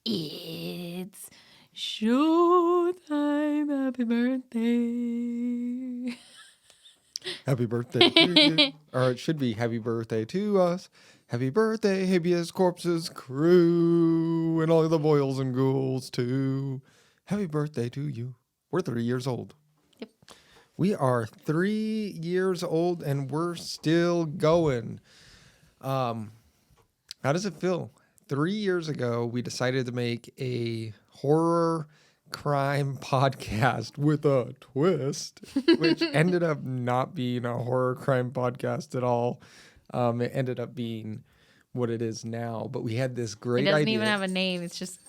It's showtime. Happy birthday. Happy birthday to you. Or it should be happy birthday to us. Happy birthday, habeas corpses crew. And all the boils and ghouls too. Happy birthday to you. We're 3 years old. Yep. We are 3 years old and we're still going. How does it feel? 3 years ago, we decided to make a horror crime podcast with a twist, which ended up not being a horror crime podcast at all. It ended up being what it is now. But we had this great idea. It doesn't even have a name. It's just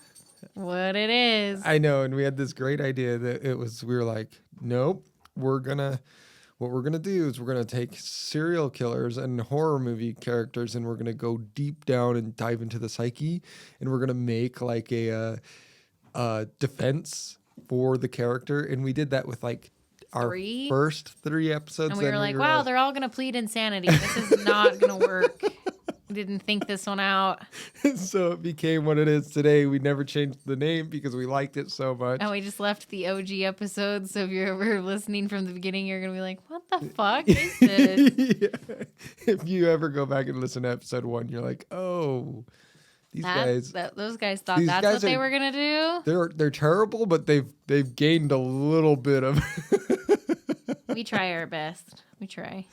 what it is. I know. And we had this great idea that we were like, nope, what we're going to do is we're going to take serial killers and horror movie characters and we're going to go deep down and dive into the psyche. And we're going to make like a defense for the character. And we did that with like our first 3 episodes. And we were like, wow, they're all going to plead insanity. This is not going to work. Didn't think this one out. So it became what it is today. We never changed the name because we liked it so much. And we just left the OG episode. So if you're ever listening from the beginning, you're going to be like, what the fuck is this? Yeah. If you ever go back and listen to episode 1, you're like, oh, those guys thought that's what they were going to do. They're terrible, but they've gained a little bit of. We try our best. We try.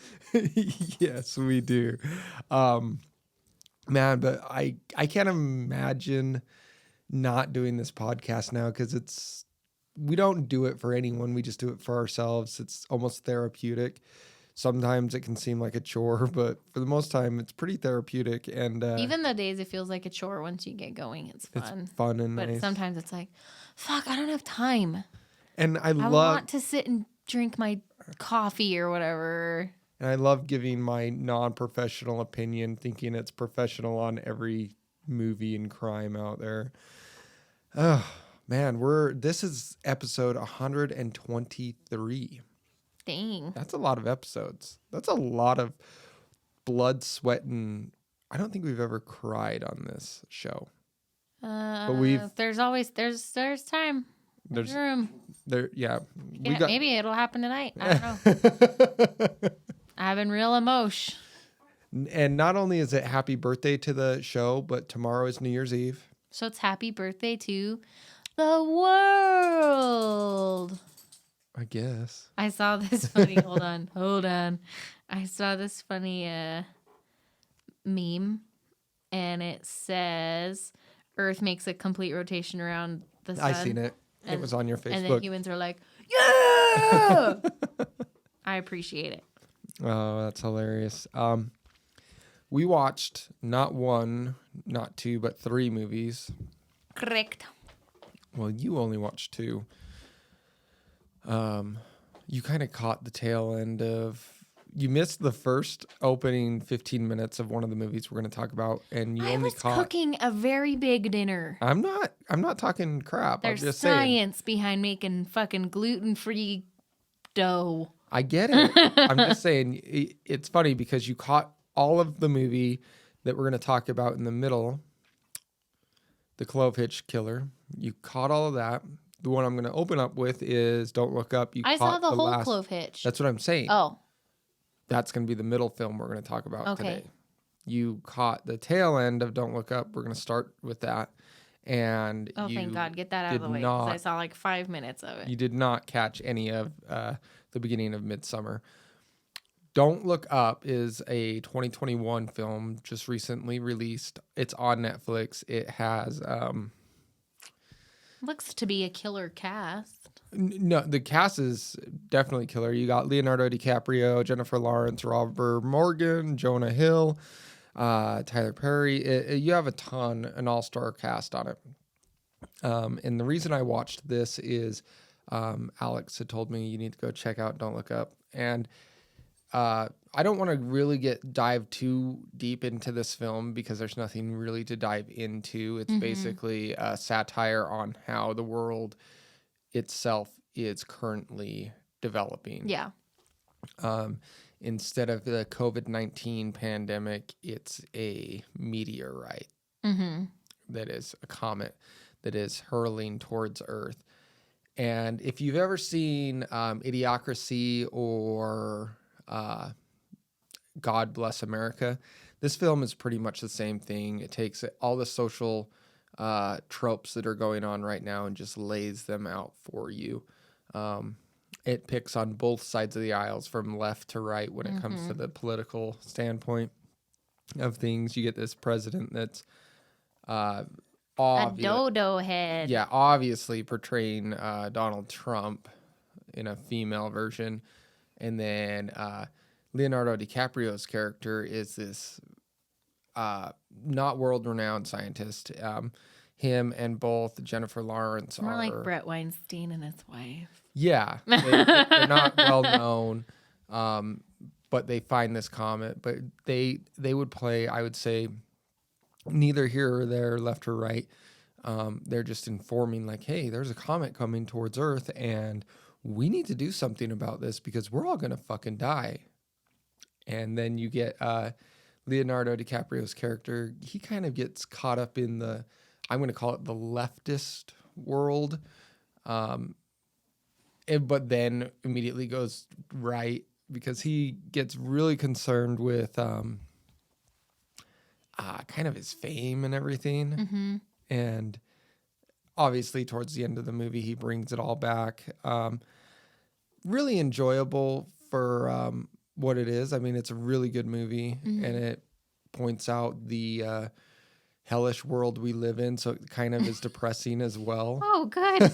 Yes, we do. Man, but I can't imagine not doing this podcast now because we don't do it for anyone. We just do it for ourselves. It's almost therapeutic. Sometimes it can seem like a chore, but for the most time, it's pretty therapeutic. And even the days it feels like a chore once you get going, it's fun. It's fun and but nice. Sometimes it's like, fuck, I don't have time. And I want to sit and drink my coffee or whatever. And I love giving my non-professional opinion, thinking it's professional on every movie and crime out there. Oh, man, this is episode 123. Dang. That's a lot of episodes. That's a lot of blood, sweat, and I don't think we've ever cried on this show. But there's time. There's room. Maybe it'll happen tonight. I don't know. I've been real emotion. And not only is it happy birthday to the show, but tomorrow is New Year's Eve. So it's happy birthday to the world. I guess. I saw this funny. Hold on. I saw this funny meme, and it says Earth makes a complete rotation around the sun. I seen it. It was on your Facebook. And then humans are like, yeah! I appreciate it. Oh, that's hilarious. We watched not 1, not 2, but 3 movies. Correct. Well, you only watched 2. You kind of caught the tail end of. You missed the first opening 15 minutes of one of the movies we're going to talk about, and you only caught. I was cooking a very big dinner. I'm not talking crap. There's I'm just science saying. behind making fucking gluten-free dough. I get it. I'm just saying it's funny because you caught all of the movie that we're going to talk about in the middle, the Clove Hitch Killer. You caught all of that. The one I'm going to open up with is Don't Look Up. I saw the whole Clove Hitch. That's what I'm saying. Oh. That's going to be the middle film we're going to talk about today. You caught the tail end of Don't Look Up. We're going to start with that. And thank God. Get that out of the way. Because I saw like 5 minutes of it. You did not catch any of the beginning of Midsommar. Don't Look Up is a 2021 film just recently released. It's on Netflix. It has... looks to be a killer cast. No, the cast is definitely killer. You got Leonardo DiCaprio, Jennifer Lawrence, Robert Morgan, Jonah Hill, Tyler Perry. You have an all-star cast on it. And the reason I watched this is Alex had told me you need to go check out Don't Look Up. And I don't want to really dive too deep into this film because there's nothing really to dive into. It's basically a satire on how the world itself is currently developing. Yeah. Instead of the COVID-19 pandemic, it's a meteorite that is a comet that is hurling towards Earth. And if you've ever seen Idiocracy or God Bless America, this film is pretty much the same thing. It takes all the social tropes that are going on right now and just lays them out for you. It picks on both sides of the aisles from left to right when it comes to the political standpoint of things. You get this president that's a dodo head. Yeah, obviously portraying Donald Trump in a female version. And then Leonardo DiCaprio's character is this not world-renowned scientist. Him and both Jennifer Lawrence more like Brett Weinstein and his wife. Yeah, they're not well known, but they find this comet. But they would play, I would say, neither here or there, left or right. They're just informing, like, hey, there's a comet coming towards Earth, and we need to do something about this because we're all gonna fucking die. And then you get Leonardo DiCaprio's character. He kind of gets caught up in the, I'm going to call it the leftist world. But then immediately goes right because he gets really concerned with kind of his fame and everything. Mm-hmm. And obviously towards the end of the movie, he brings it all back. Really enjoyable for what it is. I mean, it's a really good movie, and it points out the hellish world we live in, so it kind of is depressing as well. Oh, good.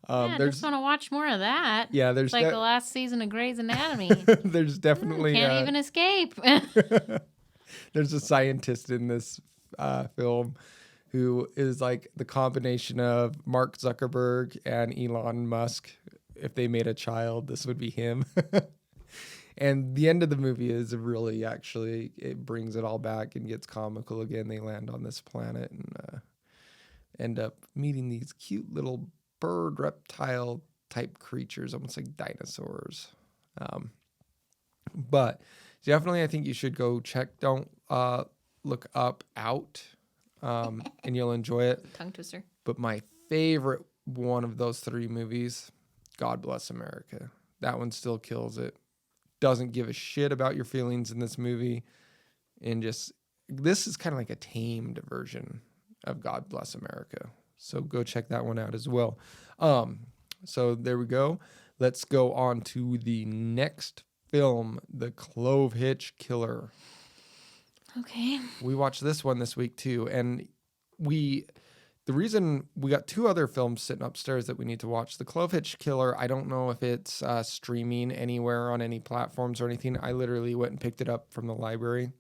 I just want to watch more of that. Yeah, there's like the last season of Grey's Anatomy. There's definitely can't even escape. There's a scientist in this film who is like the combination of Mark Zuckerberg and Elon Musk. If they made a child, this would be him. And the end of the movie is really, actually, it brings it all back and gets comical again. They land on this planet and end up meeting these cute little bird reptile type creatures, almost like dinosaurs. But definitely, I think you should go check. Don't look up out, and you'll enjoy it. Tongue twister. But my favorite one of those three movies, God Bless America. That one still kills it. Doesn't give a shit about your feelings in this movie, and just, this is kind of like a tamed version of God Bless America. So go check that one out as well. So there we go. Let's go on to the next film, The Clove Hitch Killer. Okay. We watched this one this week too, and the reason we got two other films sitting upstairs that we need to watch. The Clove Hitch Killer, I don't know if it's streaming anywhere on any platforms or anything. I literally went and picked it up from the library.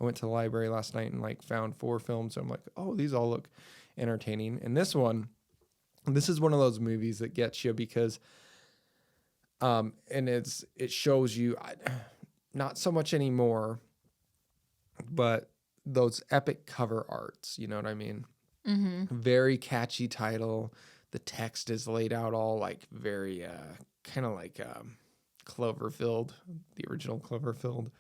I went to the library last night and found 4 films. So I'm like, oh, these all look entertaining. And this is one of those movies that gets you because, and it shows you, not so much anymore, but those epic cover arts. You know what I mean? Mm-hmm. Very catchy title. The text is laid out all very kind of like Cloverfield, the original Cloverfield.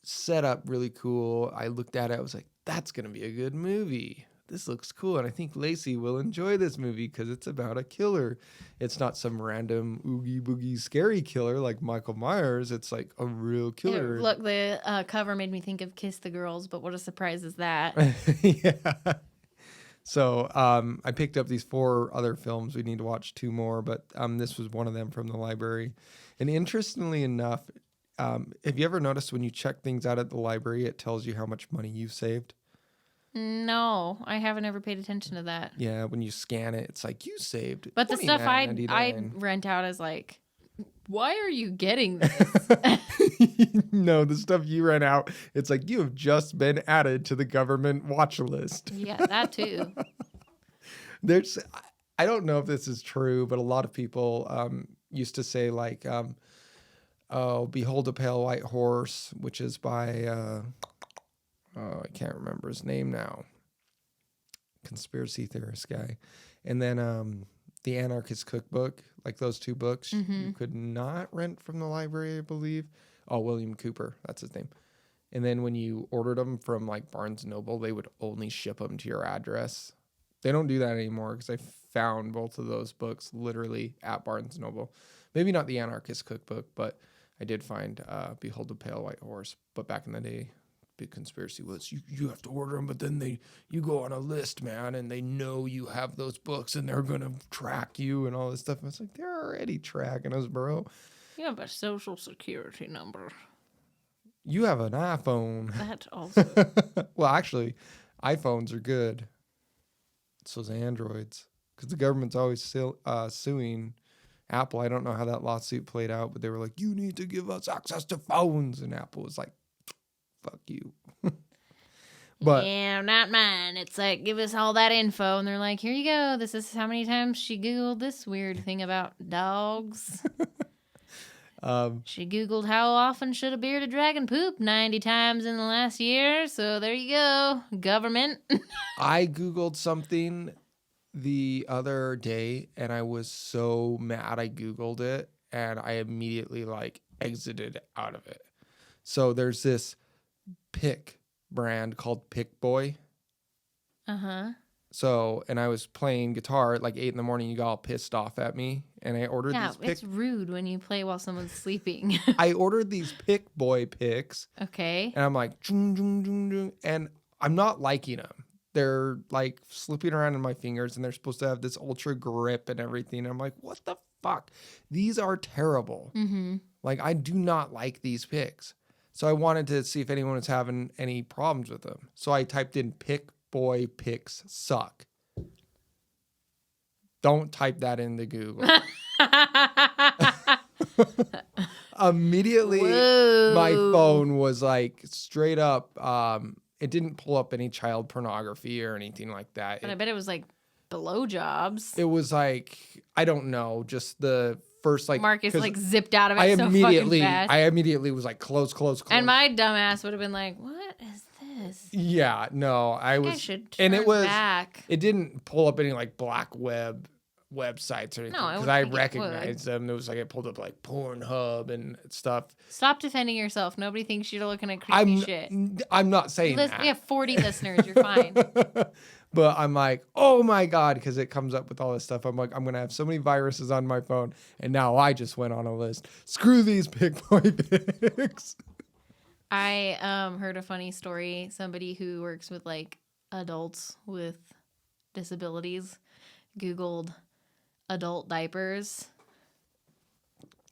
Set up really cool. I looked at it, I was like, that's gonna be a good movie. This looks cool, and I think Lacey will enjoy this movie because it's about a killer. It's not some random oogie boogie scary killer like Michael Myers. It's like a real killer. Look, the cover made me think of Kiss the Girls, but what a surprise is that? Yeah. So I picked up these 4 other films. We need to watch 2 more, but this was one of them from the library. And interestingly enough, have you ever noticed when you check things out at the library, it tells you how much money you've saved? No, I haven't ever paid attention to that. Yeah, when you scan it, it's like you saved. But the stuff I rent out is like, why are you getting this? No, the stuff you rent out, it's like you have just been added to the government watch list. Yeah, that too. I don't know if this is true, but a lot of people used to say Behold a Pale White Horse, which is by I can't remember his name now. Conspiracy theorist guy. And then The Anarchist Cookbook, like those 2 books, you could not rent from the library, I believe. Oh, William Cooper, that's his name. And then when you ordered them from like Barnes & Noble, they would only ship them to your address. They don't do that anymore because I found both of those books literally at Barnes & Noble. Maybe not the Anarchist Cookbook, but I did find Behold the Pale White Horse. But back in the day, big conspiracy was you have to order them, but then you go on a list, man, and they know you have those books and they're going to track you and all this stuff. And it's like, they're already tracking us, bro. You have a social security number. You have an iPhone. That also. Well, actually, iPhones are good. It's those Androids. Because the government's always still suing Apple. I don't know how that lawsuit played out, but they were like, you need to give us access to phones. And Apple was like, fuck you. But yeah, not mine. It's like, give us all that info. And they're like, here you go. This is how many times she Googled this weird thing about dogs. She Googled how often should a bearded dragon poop 90 times in the last year. So there you go, government. I Googled something the other day and I was so mad I Googled it and I immediately like exited out of it. So there's this pick brand called Pick Boy. Uh-huh. So, and I was playing guitar at like 8 a.m. You got all pissed off at me. And I ordered these it's rude when you play while someone's sleeping. I ordered these Pick Boy picks. Okay. And I'm like, chung, chung, chung, chung, and I'm not liking them. They're like slipping around in my fingers and they're supposed to have this ultra grip and everything. I'm like, what the fuck? These are terrible. Mm-hmm. Like, I do not like these picks. So I wanted to see if anyone was having any problems with them. So I typed in Pick Boy picks suck. Don't type that into Google. Immediately, Whoa. my phone was like straight up. It didn't pull up any child pornography or anything like that. But I bet it was like blowjobs. It was like, I don't know, just the first like Marcus like zipped out of it so fucking fast. I immediately was like close. And my dumbass would have been like, what is this? Yeah, no, I should turn back. It didn't pull up any like black websites or anything because I recognized them. It was like it pulled up like Pornhub and stuff. Stop defending yourself. Nobody thinks you're looking at creepy shit. I'm not saying that. We have 40 listeners. You're fine. But I'm like, oh my God, because it comes up with all this stuff. I'm like, I'm going to have so many viruses on my phone. And now I just went on a list. Screw these Pick Boy pics. I heard a funny story. Somebody who works with like adults with disabilities Googled adult diapers.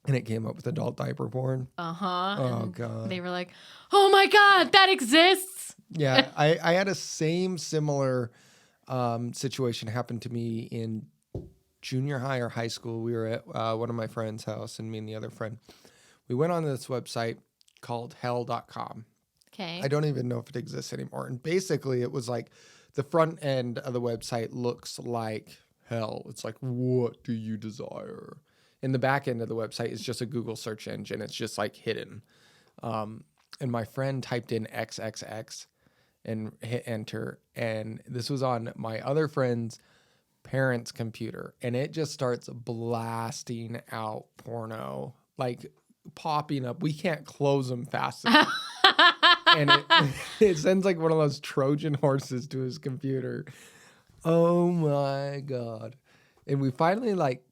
And it came up with adult diaper porn. Uh-huh. Oh, God. They were like, oh my God, that exists. Yeah, I had a similar situation happen to me in junior high or high school. We were at one of my friend's house, and me and the other friend, we went on this website called hell.com. Okay. I don't even know if it exists anymore. And basically, it was like the front end of the website looks like hell. It's like, what do you desire? And the back end of the website is just a Google search engine. It's just like hidden. And my friend typed in XXX and hit enter. And this was on my other friend's parents' computer. And it just starts blasting out porno, like popping up. We can't close them fast enough. And it sends like one of those Trojan horses to his computer. Oh my God. And we finally like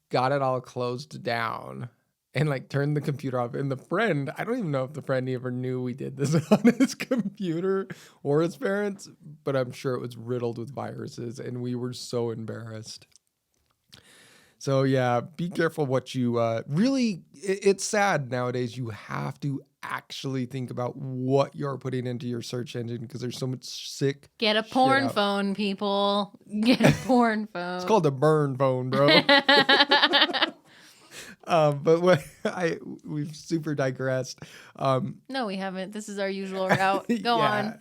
got it all closed down and like turned the computer off. And the friend, I don't even know if the friend ever knew we did this on his computer or his parents, but I'm sure it was riddled with viruses and we were so embarrassed. So yeah, be careful what you really, it's sad nowadays. You have to actually think about what you're putting into your search engine because there's so much sick Get a porn phone, people. Get a porn phone. It's called a burn phone, bro. But we've super digressed. No, we haven't. This is our usual route. Go on.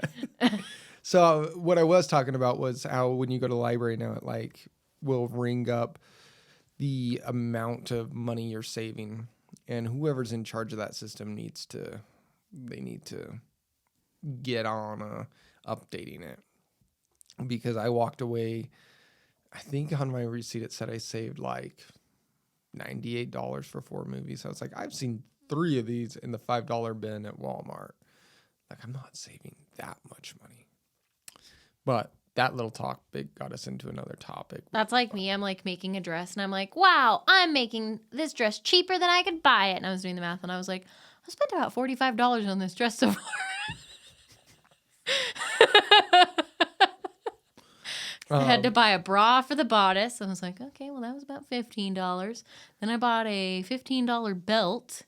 So what I was talking about was how when you go to the library now, it like will ring up the amount of money you're saving, and whoever's in charge of that system need to get on updating it, because I walked away, I think on my receipt it said I saved like $98 for 4 movies. I was like, I've seen 3 of these in the $5 bin at Walmart. Like, I'm not saving that much money. But that little topic got us into another topic. That's like me. I'm like making a dress and I'm like, wow, I'm making this dress cheaper than I could buy it. And I was doing the math and I was like, I spent about $45 on this dress so far. I had to buy a bra for the bodice. I was like, okay, well, that was about $15. Then I bought a $15 belt.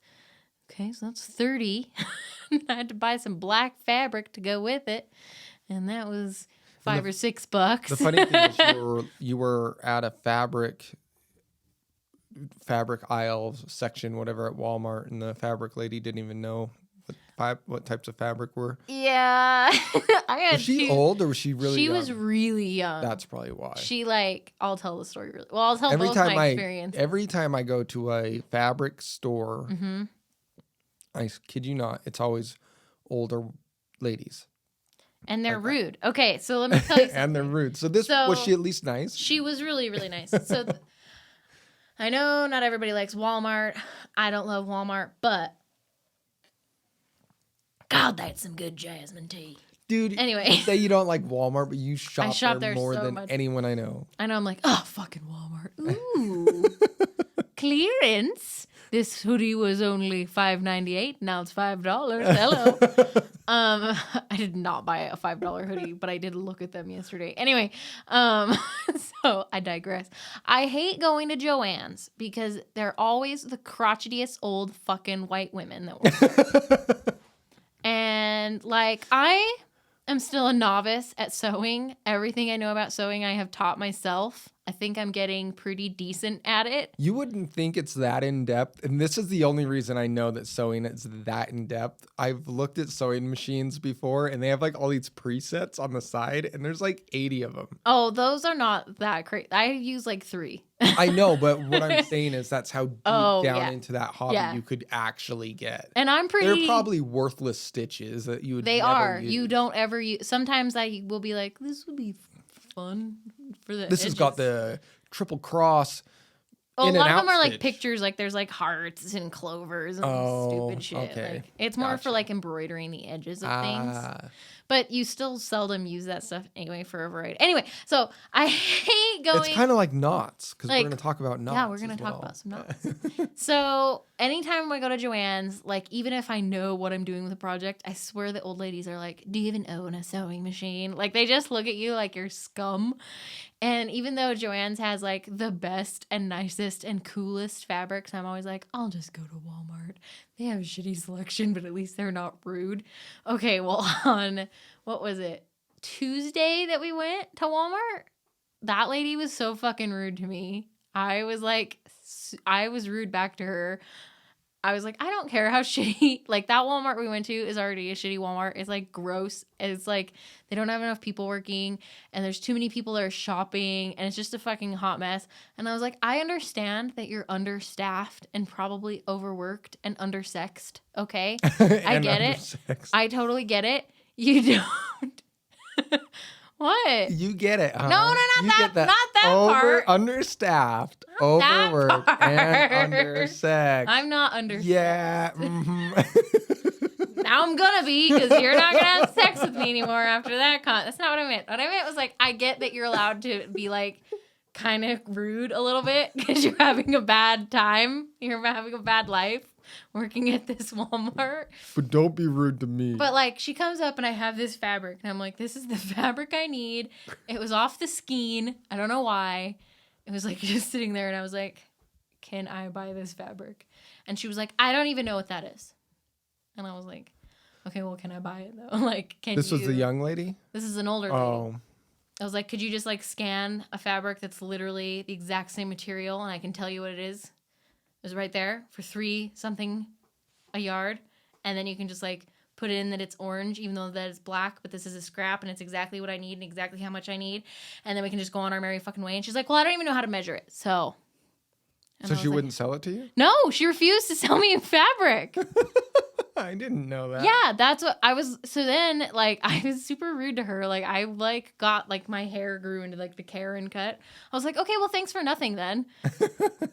Okay, so that's $30. I had to buy some black fabric to go with it. And that was $5 or $6. The funny thing is you were at a fabric aisle section, whatever, at Walmart, and the fabric lady didn't even know what types of fabric were. Yeah. Was she old or was she really young? She was really young. That's probably why. She I'll tell the story really well. I'll tell both my experience. Every time I go to a fabric store, I kid you not, it's always older ladies. And they're rude. Okay, so let me tell you something. And they're rude. So was she at least nice? She was really, really nice. So I know not everybody likes Walmart. I don't love Walmart, but God, that's some good jasmine tea. Dude, anyway. You say you don't like Walmart, but you shop there more so than much. Anyone I know. I know, I'm like, oh, fucking Walmart. Ooh. Clearance. This hoodie was only $5.98. Now it's $5. Hello. I did not buy a $5 hoodie, but I did look at them yesterday. Anyway, so I digress. I hate going to Joann's because they're always the crotchetiest old fucking white women that work. And like, I am still a novice at sewing. Everything I know about sewing, I have taught myself. I think I'm getting pretty decent at it. You wouldn't think it's that in depth. And this is the only reason I know that sewing is that in depth. I've looked at sewing machines before and they have like all these presets on the side and there's like 80 of them. Oh, those are not that crazy. I use like 3. I know, but what I'm saying is that's how deep down into that hobby you could actually get. And I'm pretty... They're probably worthless stitches that you would They never are. use. You don't ever use... Sometimes I will be like, this would be fun for the This edges. has got the triple cross. Oh, a lot of them are stitch. like pictures, like there's like hearts and clovers and stupid shit. Okay. Like, it's more for like embroidering the edges of things. But you still seldom use that stuff anyway for a variety. Anyway, so I hate going... It's kind of like knots, because like, we're going to talk about knots. Yeah, we're going to talk about some knots. So anytime I go to Joann's, like even if I know what I'm doing with a project, I swear the old ladies are like, do you even own a sewing machine? Like they just look at you like you're scum. And even though Joann's has like the best and nicest and coolest fabrics, I'm always like, I'll just go to Walmart. They have a shitty selection, but at least they're not rude. Okay, well on, what was it, Tuesday that we went to Walmart? That lady was so fucking rude to me. I was rude back to her. I was like, I don't care how shitty, like that Walmart we went to is already a shitty Walmart. It's like gross. It's like they don't have enough people working and there's too many people that are shopping and it's just a fucking hot mess. And I was like, I understand that you're understaffed and probably overworked and undersexed. Okay. I get it. I totally get it. You don't. What? You get it, huh? No, not that part. Understaffed, overworked, and undersexed. I'm not undersexed. Yeah. Now I'm gonna be, because you're not gonna have sex with me anymore after that. That's not what I meant. What I meant was like, I get that you're allowed to be like kind of rude a little bit because you're having a bad time. You're having a bad life working at this Walmart. But don't be rude to me. But like she comes up and I have this fabric and I'm like, this is the fabric I need. It was off the skein. I don't know why. It was like just sitting there and I was like, can I buy this fabric? And she was like, I don't even know what that is. And I was like, okay, well, can I buy it though? Like, This was the young lady? This is an older lady. I was like, could you just like scan a fabric that's literally the exact same material and I can tell you what it is? It was right there for $3 something a yard. And then you can just like put in that it's orange, even though that is black, but this is a scrap and it's exactly what I need and exactly how much I need. And then we can just go on our merry fucking way. And she's like, well, I don't even know how to measure it. So she wouldn't sell it to you? No, she refused to sell me a fabric. I didn't know that. Yeah, that's what I was. So then, like, I was super rude to her. Like, I, like, got, like, my hair grew into, like, the Karen cut. I was like, okay, well, thanks for nothing then.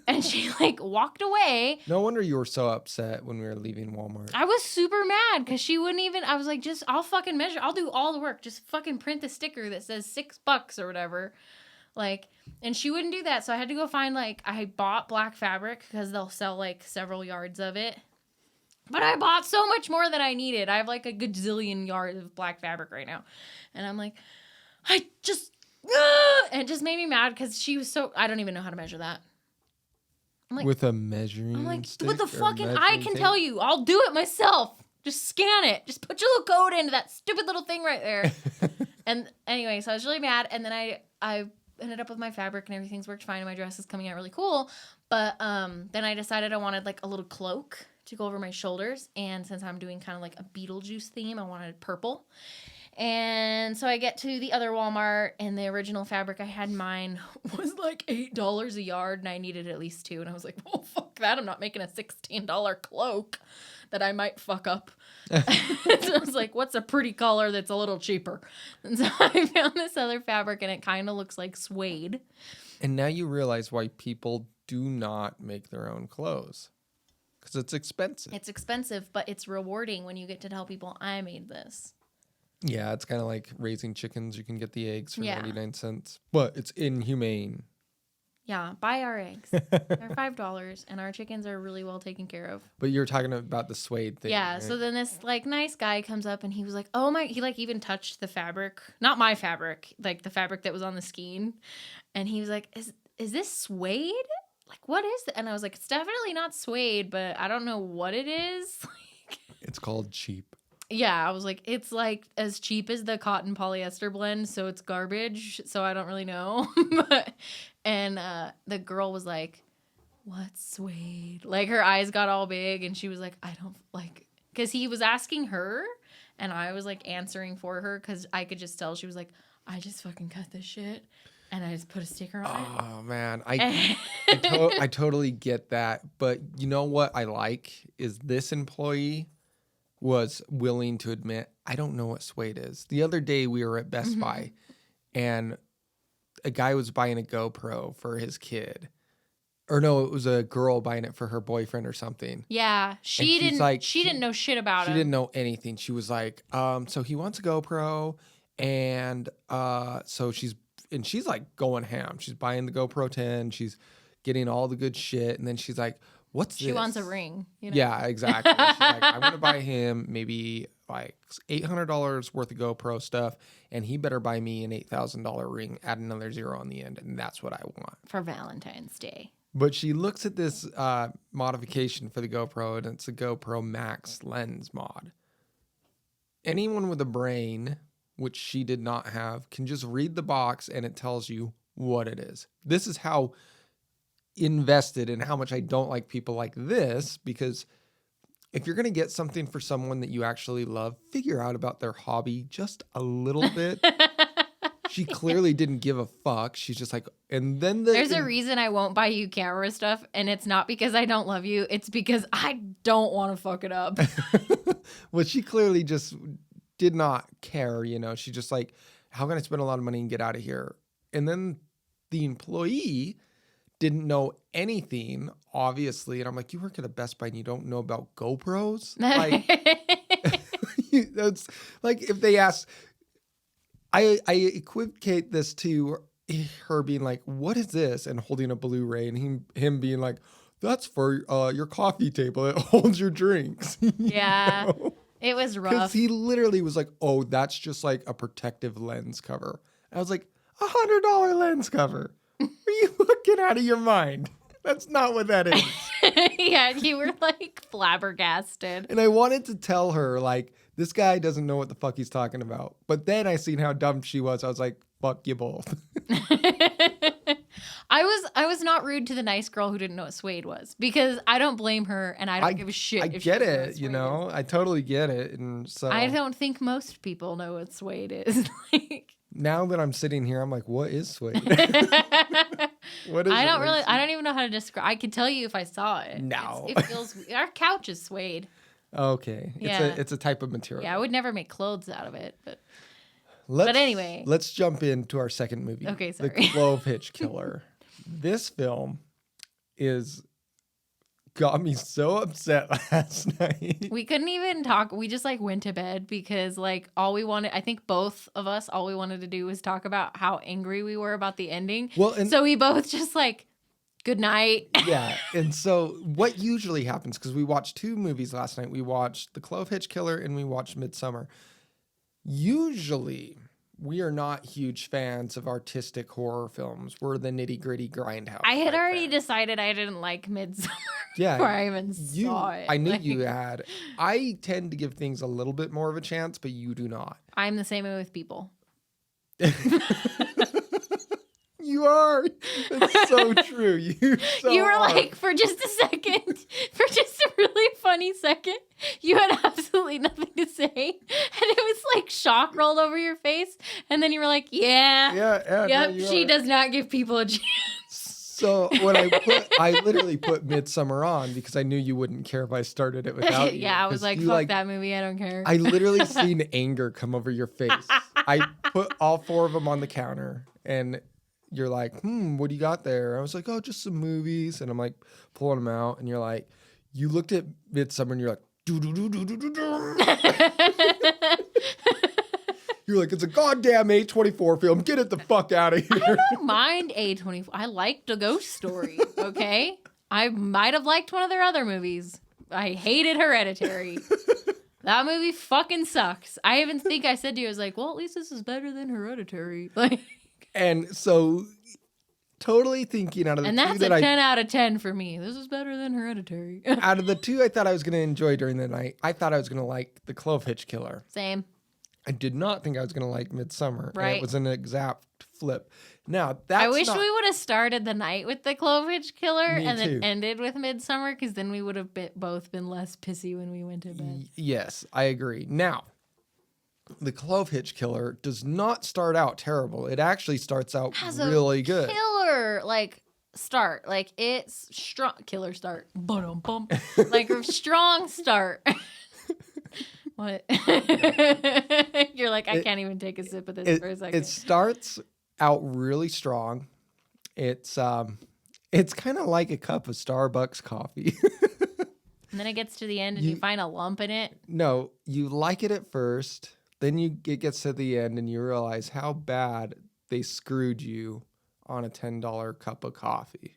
And she, like, walked away. No wonder you were so upset when we were leaving Walmart. I was super mad because she wouldn't even, I was like, just, I'll fucking measure. I'll do all the work. Just fucking print the sticker that says $6 or whatever. Like, and she wouldn't do that. So I had to go find, like, I bought black fabric because they'll sell, like, several yards of it. But I bought so much more than I needed. I have like a gazillion yards of black fabric right now. And I'm like, and it just made me mad because she was so, I don't even know how to measure that. I'm like, with a measuring stick? What the fucking, I can tell you. I'll do it myself. Just scan it. Just put your little code into that stupid little thing right there. And anyway, so I was really mad. And then I ended up with my fabric and everything's worked fine. And my dress is coming out really cool. But then I decided I wanted like a little cloak to go over my shoulders, and since I'm doing kind of like a Beetlejuice theme, I wanted purple. And so I get to the other Walmart, and the original fabric I had in mind was like $8 a yard, and I needed at least 2. And I was like, well, fuck that. I'm not making a $16 cloak that I might fuck up. So I was like, what's a pretty color that's a little cheaper? And so I found this other fabric, and it kind of looks like suede. And now you realize why people do not make their own clothes. Because it's expensive. It's expensive, but it's rewarding when you get to tell people, I made this. Yeah, it's kind of like raising chickens. You can get the eggs for 99 cents. But it's inhumane. Yeah, buy our eggs. They're $5, and our chickens are really well taken care of. But you're talking about the suede thing. Yeah, right? so then this, like, nice guy comes up, and he was like, oh my, he, like, even touched the fabric. Not my fabric, like, the fabric that was on the skein. And he was like, is this suede? Like, what is it? And I was like, it's definitely not suede, but I don't know what it is. It's called cheap. Yeah, I was like, it's like as cheap as the cotton polyester blend, so it's garbage, so I don't really know. And the girl was like, what's suede? Like, her eyes got all big, and she was like, I don't, like, because he was asking her, and I was, like, answering for her, because I could just tell she was like, I just fucking cut this shit. And I just put a sticker on it. Oh, man. I totally get that. But you know what I like is this employee was willing to admit, I don't know what suede is. The other day we were at Best Buy, and a guy was buying a GoPro for his kid. Or no, it was a girl buying it for her boyfriend or something. Yeah. She didn't know shit about it. She didn't know anything. She was like, so he wants a GoPro, and she's like going ham. She's buying the GoPro 10. She's getting all the good shit. And then she's like, what's this? She wants a ring. You know? Yeah, exactly. She's like, I'm going to buy him maybe like $800 worth of GoPro stuff. And he better buy me an $8,000 ring, add another 0 on the end. And that's what I want. For Valentine's Day. But she looks at this modification for the GoPro, and it's a GoPro Max lens mod. Anyone with a brain, which she did not have, can just read the box and it tells you what it is. This is how invested and how much I don't like people like this, because if you're going to get something for someone that you actually love, figure out about their hobby just a little bit. She clearly didn't give a fuck. She's just like, and then there's a reason I won't buy you camera stuff, and it's not because I don't love you. It's because I don't want to fuck it up. Well, she clearly just did not care, you know. She just like, how can I spend a lot of money and get out of here? And then the employee didn't know anything, obviously. And I'm like, you work at a Best Buy and you don't know about GoPros? Like, that's like if they ask, I equivocate this to her being like, what is this? And holding a Blu-ray, and him being like, that's for your coffee table. It holds your drinks. Yeah. You know? It was rough. Because he literally was like, oh, that's just like a protective lens cover. I was like, $100 lens cover. Are you looking out of your mind? That's not what that is. Yeah, you were like flabbergasted. And I wanted to tell her, like, this guy doesn't know what the fuck he's talking about. But then I seen how dumb she was. I was like, fuck you both. I was not rude to the nice girl who didn't know what suede was, because I don't blame her, and I don't give a shit. I if get she doesn't know it, what you suede know. is. I totally get it, and so I don't think most people know what suede is. Like, now that I'm sitting here, I'm like, what is suede? What is I it? don't Like, I don't even know how to describe. I could tell you if I saw it. No. It feels. Our couch is suede. Okay. Yeah. It's a type of material. Yeah, I would never make clothes out of it, but anyway. Let's jump into our second movie. Okay, sorry. The Clove Hitch Killer. This film got me so upset last night. We couldn't even talk. We just like went to bed because like all we wanted, I think both of us, all we wanted to do was talk about how angry we were about the ending. Well, and so we both just like, good night. Yeah. And so what usually happens, because we watched 2 movies last night. We watched The Clove Hitch Killer and we watched Midsommar. Usually we are not huge fans of artistic horror films. We're the nitty gritty grindhouse. I had already decided I didn't like Midsommar before I even saw it. I knew you had. I tend to give things a little bit more of a chance, but you do not. I'm the same way with people. You are. That's so true. You were like, for just a second, for just a really funny second, you had absolutely nothing to say. And it was like shock rolled over your face. And then you were like, yep, no, she does not give people a chance. So when I literally put Midsommar on because I knew you wouldn't care if I started it without you. Yeah, I was like, fuck that movie, I don't care. I literally seen anger come over your face. I put all 4 of them on the counter and you're like, what do you got there? I was like, oh, just some movies. And I'm like pulling them out. And you're like, you looked at Midsommar and you're like, you're like, it's a goddamn A24 film. Get it the fuck out of here. I don't mind A24. I liked A Ghost Story, okay? I might have liked one of their other movies. I hated Hereditary. That movie fucking sucks. I even think I said to you, I was like, well, at least this is better than Hereditary. Like, and so totally thinking out of the 2 that's a 10 out of 10 for me. This is better than Hereditary. Out of the 2 I thought I was going to enjoy during the night, I thought I was going to like The Clove Hitch Killer. Same. I did not think I was going to like Midsommar. Right. And it was an exact flip. Now, that's I wish we would have started the night with The Clove Hitch Killer and then too. ended with Midsommar, because then we would have both been less pissy when we went to bed. Yes, I agree. Now, The Clove Hitch Killer does not start out terrible. It actually starts out really good. Killer, start. Like, it's strong. Killer start. Bum. Like, a strong start. What? You're like, I can't even take a sip of this for a second. It starts out really strong. It's kind of like a cup of Starbucks coffee. And then it gets to the end and you find a lump in it. No, you like it at first. Then it gets to the end and you realize how bad they screwed you on a $10 cup of coffee.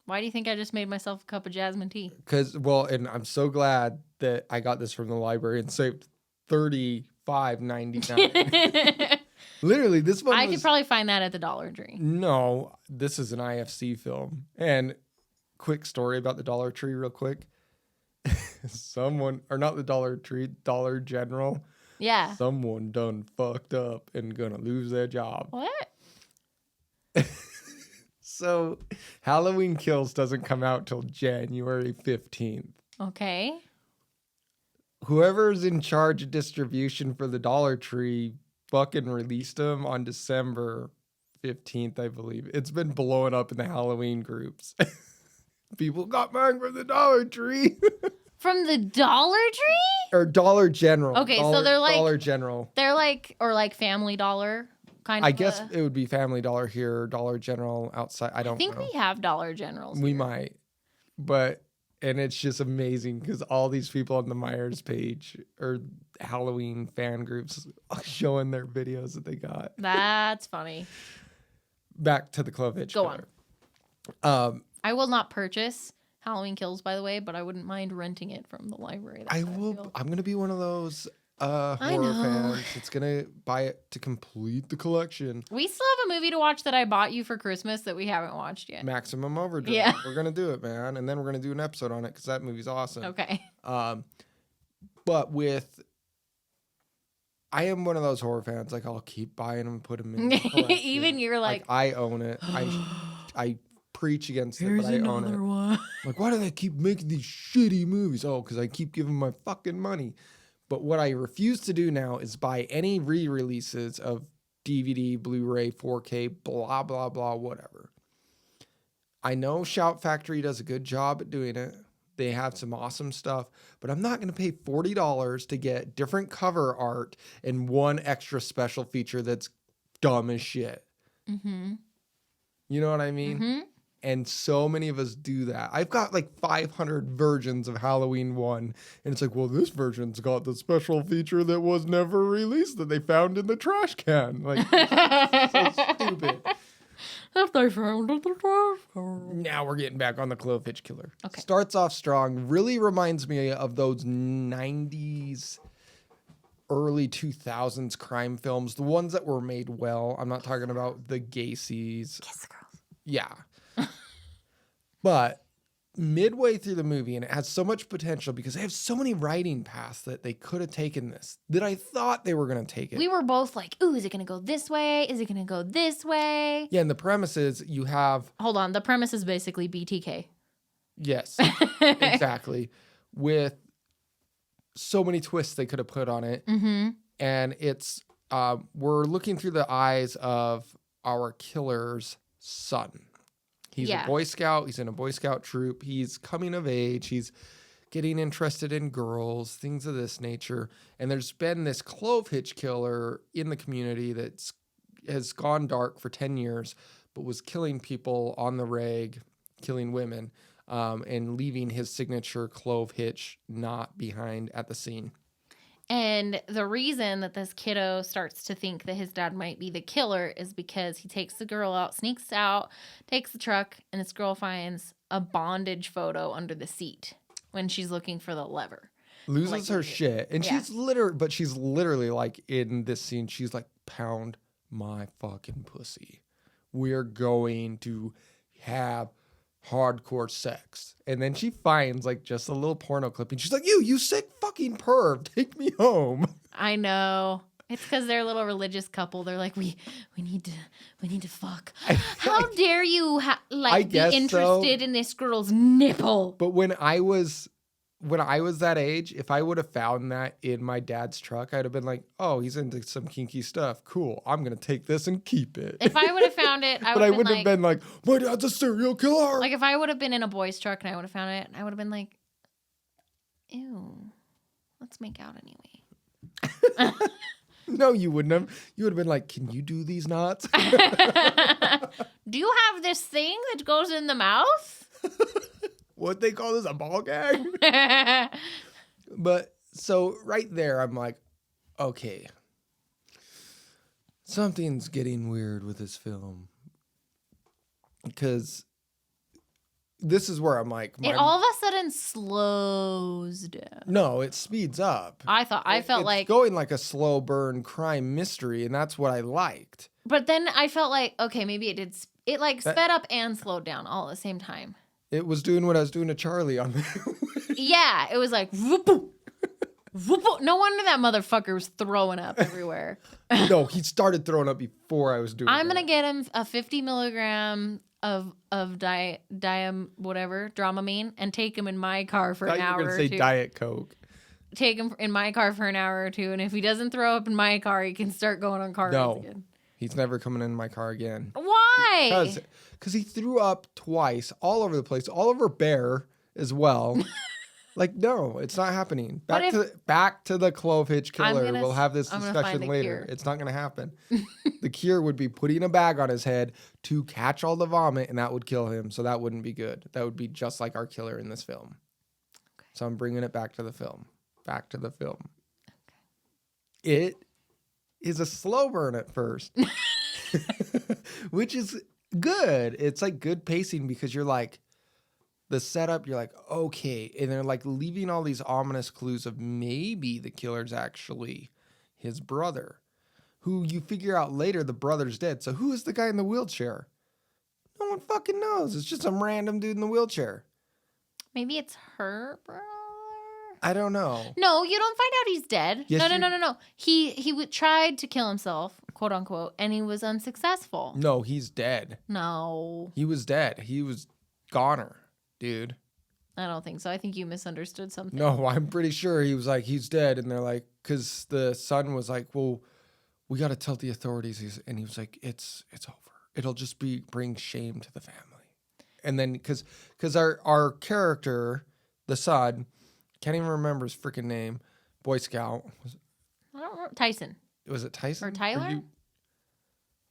Why do you think I just made myself a cup of jasmine tea? And I'm so glad that I got this from the library and saved $35.99. Literally, this one I could probably find that at the Dollar Tree. No, this is an IFC film. And quick story about the Dollar Tree real quick. Not the Dollar Tree, Dollar General. Yeah. Someone done fucked up and gonna lose their job. What? So Halloween Kills doesn't come out till January 15th. Okay. Whoever's in charge of distribution for the Dollar Tree fucking released them on December 15th, I believe. It's been blowing up in the Halloween groups. People got mine from the Dollar Tree. From the Dollar Tree? Or Dollar General. Okay, so they're like Dollar General. They're like, or like Family Dollar kind of. I guess it would be Family Dollar here, Dollar General outside. I think we have Dollar Generals. We might. And it's just amazing because all these people on the Myers page or Halloween fan groups showing their videos that they got. That's funny. Back to the Clove Hitch Killer. Go on. I will not purchase Halloween Kills, by the way, but I wouldn't mind renting it from the library. I'm going to be one of those horror fans. It's going to buy it to complete the collection. We still have a movie to watch that I bought you for Christmas that we haven't watched yet. Maximum Overdrive. Yeah. We're going to do it, man. And then we're going to do an episode on it because that movie's awesome. Okay. But I am one of those horror fans. Like, I'll keep buying them and put them in the collection. Even you're like I own it. I preach against it, but I own it. One. Like, why do they keep making these shitty movies? Oh, because I keep giving my fucking money. But what I refuse to do now is buy any re-releases of DVD, Blu-ray, 4K, blah, blah, blah, whatever. I know Shout Factory does a good job at doing it. They have some awesome stuff, but I'm not going to pay $40 to get different cover art and one extra special feature that's dumb as shit. Mm-hmm. You know what I mean? Mm-hmm. And so many of us do that. I've got like 500 versions of Halloween 1, and it's like, well, this version's got the special feature that was never released that they found in the trash can. Like, so stupid. If they found it, the trash can. Now we're getting back on the Clove Hitch Killer. Okay. Starts off strong. Really reminds me of those 90s, early 2000s crime films. The ones that were made well. I'm not talking about the Gacy's. Kiss the girls. Yeah. But midway through the movie, and it has so much potential because they have so many writing paths that they could have taken this, that I thought they were going to take it. We were both like, ooh, is it going to go this way? Is it going to go this way? Yeah, and the premise is you have... Hold on. The premise is basically BTK. Yes, exactly. With so many twists they could have put on it. Mm-hmm. And it's... we're looking through the eyes of our killer's son. He's a Boy Scout. He's in a Boy Scout troop. He's coming of age. He's getting interested in girls, things of this nature. And there's been this Clove Hitch Killer in the community that has gone dark for 10 years, but was killing people on the reg, killing women, and leaving his signature Clove Hitch knot behind at the scene. And the reason that this kiddo starts to think that his dad might be the killer is because he takes the girl out, sneaks out, takes the truck, and this girl finds a bondage photo under the seat when she's looking for the lever. Loses her shit. And she's literally like in this scene, she's like, pound my fucking pussy. We're going to have hardcore sex. And then she finds like just a little porno clip and she's like, you sick fucking perv, take me home. I know. It's because they're a little religious couple. They're like, we need to fuck. How dare you be interested in this girl's nipple? But when I was that age, if I would have found that in my dad's truck, I'd have been like, oh, he's into some kinky stuff. Cool. I'm going to take this and keep it. If I would have found it, I wouldn't have been like, my dad's a serial killer. Like if I would have been in a boy's truck and I would have found it, I would have been like, ew, let's make out anyway. No, you wouldn't have. You would have been like, can you do these knots? Do you have this thing that goes in the mouth? What they call this, a ball gag? But so right there, I'm like, okay, something's getting weird with this film. Because this is where I'm like, it all of a sudden slows down. No, it speeds up. I felt like going like a slow burn crime mystery, and that's what I liked. But then I felt like, okay, maybe it did. It like sped up and slowed down all at the same time. It was doing what I was doing to Charlie on the... Yeah, it was like, whoop, whoop. No wonder that motherfucker was throwing up everywhere. No, he started throwing up before I was doing I'm going to get him a 50 milligram of Dramamine and take him in my car for an hour or two. You were going to say Diet Coke. Take him in my car for an hour or two, and if he doesn't throw up in my car, he can start going on car rides again. He's never coming in my car again. Why? Because he threw up twice, all over the place, all over Bear as well. Like, no, it's not happening. Back to the Clove Hitch Killer. We'll have this discussion later. It's not going to happen. The cure would be putting a bag on his head to catch all the vomit, and that would kill him. So that wouldn't be good. That would be just like our killer in this film. Okay. So I'm bringing it back to the film. Back to the film. Okay. It is a slow burn at first, which is good. It's like good pacing because you're like, the setup, you're like, okay. And they're like leaving all these ominous clues of maybe the killer's actually his brother, who you figure out later the brother's dead. So who is the guy in the wheelchair? No one fucking knows. It's just some random dude in the wheelchair. Maybe it's her brother. I don't know. No, you don't find out he's dead. Yes, No. He tried to kill himself, quote unquote, and he was unsuccessful. No, he's dead. No. He was dead. He was goner, dude. I don't think so. I think you misunderstood something. No, I'm pretty sure he was like, he's dead. And they're like, because the son was like, well, we got to tell the authorities. And he was like, it's over. It'll just bring shame to the family. And then because our character, the son, can't even remember his freaking name, Boy Scout. I don't remember. Tyson. Was it Tyson? Or Tyler?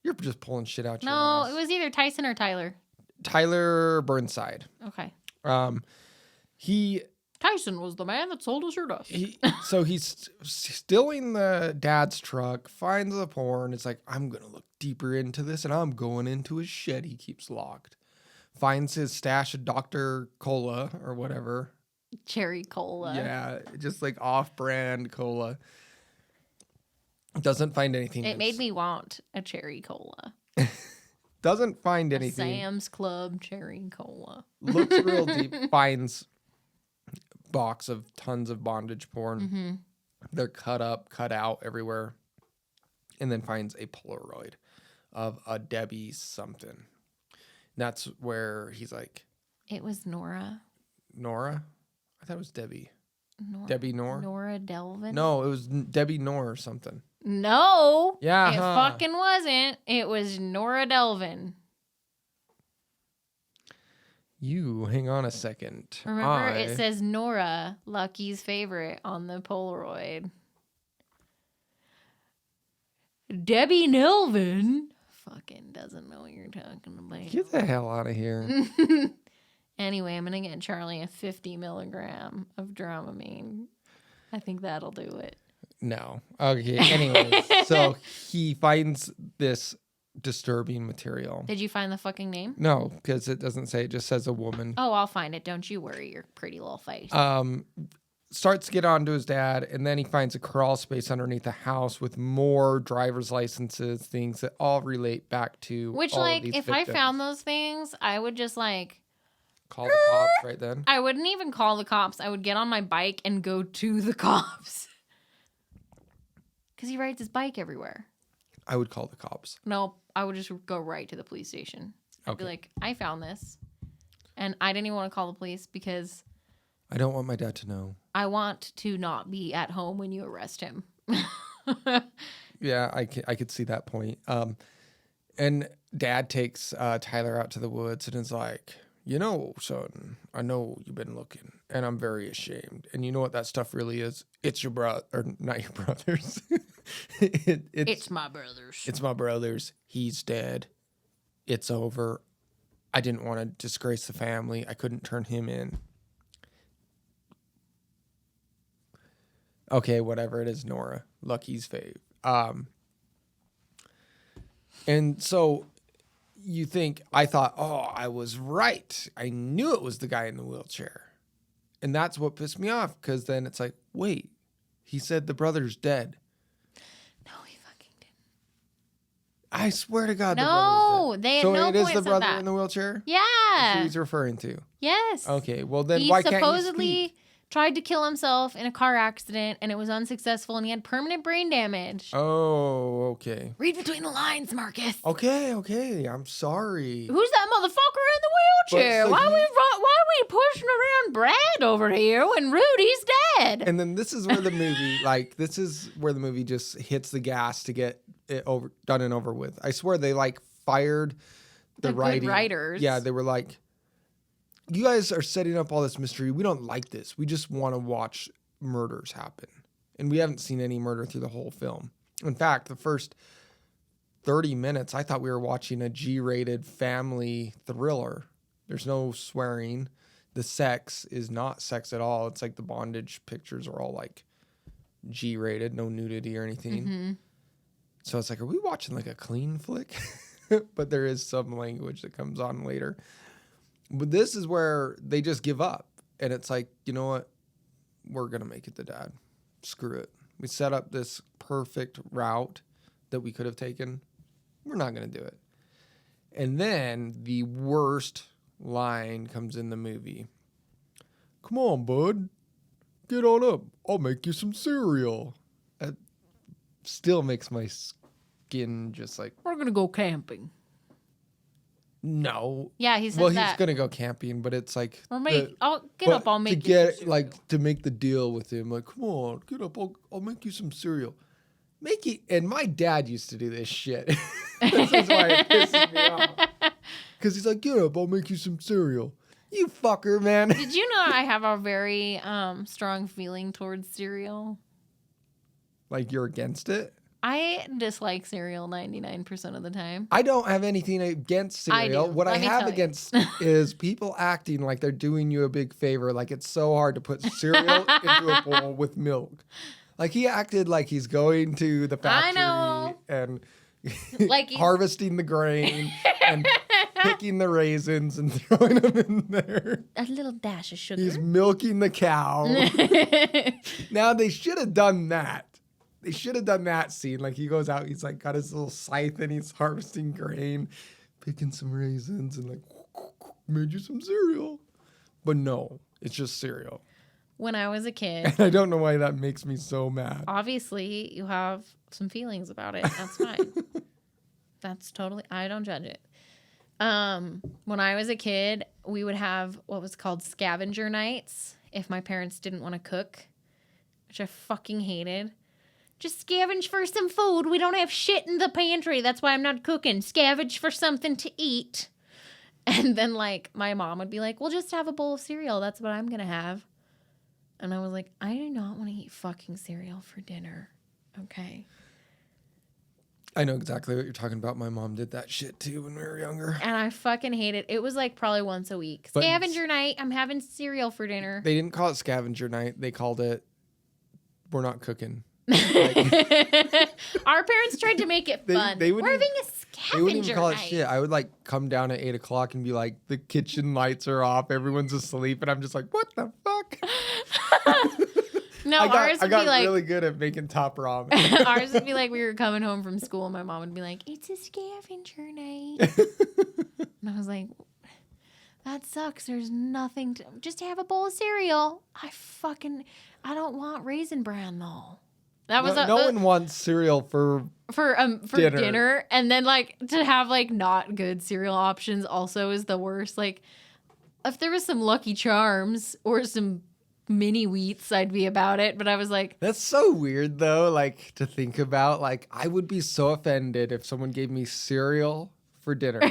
You're just pulling shit out your No, ass. it was either Tyson or Tyler. Tyler Burnside. Okay. Tyson was the man that sold us your dust. So he's stealing the dad's truck, finds the porn. It's like, I'm going to look deeper into this, and I'm going into his shed he keeps locked. Finds his stash of Dr. Cola or whatever. Cherry cola. Yeah, just like off-brand cola. Doesn't find anything. It made me want a cherry cola. Doesn't find anything. Sam's Club cherry cola. Looks real deep. Finds box of tons of bondage porn. Mm-hmm. They're cut up, cut out everywhere. And then finds a Polaroid of a Debbie something. And that's where he's like... It was Nora. Nora? I thought it was Debbie. Debbie Nor? Nora Delvin? No, it was Debbie Nor or something. No. Yeah. It fucking wasn't. It was Nora Delvin. You hang on a second. Remember, it says Nora, Lucky's favorite, on the Polaroid. Debbie Nelvin fucking doesn't know what you're talking about. Get the hell out of here. Anyway, I'm going to get Charlie a 50 milligram of Dramamine. I think that'll do it. No. Okay. Anyways, so he finds this disturbing material. Did you find the fucking name? No, because it doesn't say. It just says a woman. Oh, I'll find it. Don't you worry, your pretty little face. Starts to get on to his dad, and then he finds a crawl space underneath the house with more driver's licenses, things that all relate back to Which, all like, of these if victims. I found those things, I would just, like... Call the cops right then? I wouldn't even call the cops. I would get on my bike and go to the cops. Because he rides his bike everywhere. I would call the cops. No, I would just go right to the police station. I'd be like, I found this. And I didn't even want to call the police because... I don't want my dad to know. I want to not be at home when you arrest him. Yeah, I could see that point. And dad takes Tyler out to the woods and is like, you know, son, I know you've been looking and I'm very ashamed. And you know what that stuff really is? It's your brother, or not your brothers. It's my brother's. It's my brother's. He's dead. It's over. I didn't want to disgrace the family. I couldn't turn him in. Okay, whatever it is, Nora. Lucky's fave. And so you think, I thought, oh, I was right. I knew it was the guy in the wheelchair. And that's what pissed me off, because then it's like, wait, he said the brother's dead. No, he fucking didn't. I swear to God, No, the brother's dead. they had so no it is point the said brother that. in the wheelchair? Yeah. That's who he's referring to. Yes. Okay, well then He why can't you supposedly speak? tried to kill himself in a car accident and it was unsuccessful and he had permanent brain damage. Oh, okay. Read between the lines, Marcus. Okay, I'm sorry. Who's that motherfucker in the wheelchair? so Why are we pushing around Brad over here when Rudy's dead? And then this is where the movie, just hits the gas to get it done and over with. I swear they fired the good writers. Yeah, they were like, you guys are setting up all this mystery. We don't like this. We just want to watch murders happen. And we haven't seen any murder through the whole film. In fact, the first 30 minutes, I thought we were watching a G-rated family thriller. There's no swearing. The sex is not sex at all. It's like the bondage pictures are all G-rated, no nudity or anything. Mm-hmm. So it's like, are we watching a clean flick? But there is some language that comes on later. But this is where they just give up. And it's like, you know what? We're going to make it the dad. Screw it. We set up this perfect route that we could have taken. We're not going to do it. And then the worst line comes in the movie. Come on, bud. Get on up. I'll make you some cereal. That still makes my skin just we're going to go camping. No. Yeah, he said well, that. he's gonna go camping, but it's like. Or I'll make you some cereal. To make the deal with him, come on, get up, I'll make you some cereal. Make it, and my dad used to do this shit. This is why it pisses me off. Because he's like, get up, I'll make you some cereal. You fucker, man. Did you know I have a very strong feeling towards cereal? Like you're against it? I dislike cereal 99% of the time. I don't have anything against cereal. I do. What Let I me have tell you. against is people acting like they're doing you a big favor. Like it's so hard to put cereal into a bowl with milk. Like he acted like he's going to the factory and Like harvesting the grain and picking the raisins and throwing them in there. a little dash of sugar. He's milking the cow. Now they should have done that. They should have done that scene. Like he goes out, he's like got his little scythe and he's harvesting grain, picking some raisins and like made you some cereal. But no, it's just cereal. When I was a kid, And I don't know why that makes me so mad. obviously you have some feelings about it. That's fine. That's totally, I don't judge it. When I was a kid, we would have what was called scavenger nights if my parents didn't want to cook, which I fucking hated. Just scavenge for some food. We don't have shit in the pantry. That's why I'm not cooking. Scavenge for something to eat. And then, like, my mom would be like, well, just have a bowl of cereal. That's what I'm going to have. And I was like, I do not want to eat fucking cereal for dinner. Okay. I know exactly what you're talking about. My mom did that shit too when we were younger. And I fucking hate it. It was like probably once a week. But Scavenger night. I'm having cereal for dinner. They didn't call it scavenger night. They called it, we're not cooking. Our parents tried to make it fun. We're having a scavenger They wouldn't even call it night. shit. I would like come down at 8 o'clock and be like, the kitchen lights are off, everyone's asleep, and I'm just like, what the fuck? No, I got be like really good at making top ramen. ours would be like we were coming home from school and my mom would be like, it's a scavenger night. And I was like, that sucks. There's nothing to just have a bowl of cereal. I don't want Raisin Bran though. That was no one wants cereal for dinner. And then like to have like not good cereal options also is the worst. Like if there was some Lucky Charms or some mini wheats, I'd be about it. But I was like, That's so weird though, like to think about. Like I would be so offended if someone gave me cereal for dinner.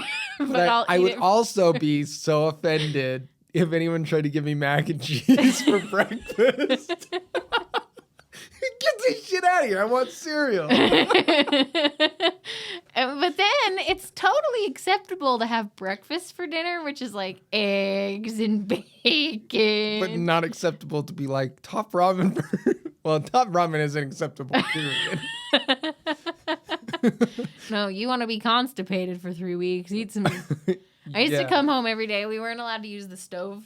But I would also be so offended if anyone tried to give me mac and cheese for breakfast. Get this shit out of here. I want cereal. But then it's totally acceptable to have breakfast for dinner, which is like eggs and bacon. But not acceptable to be like top ramen for... Well, top ramen isn't acceptable, period. No, you want to be constipated for 3 weeks. Eat some... I used to come home every day. We weren't allowed to use the stove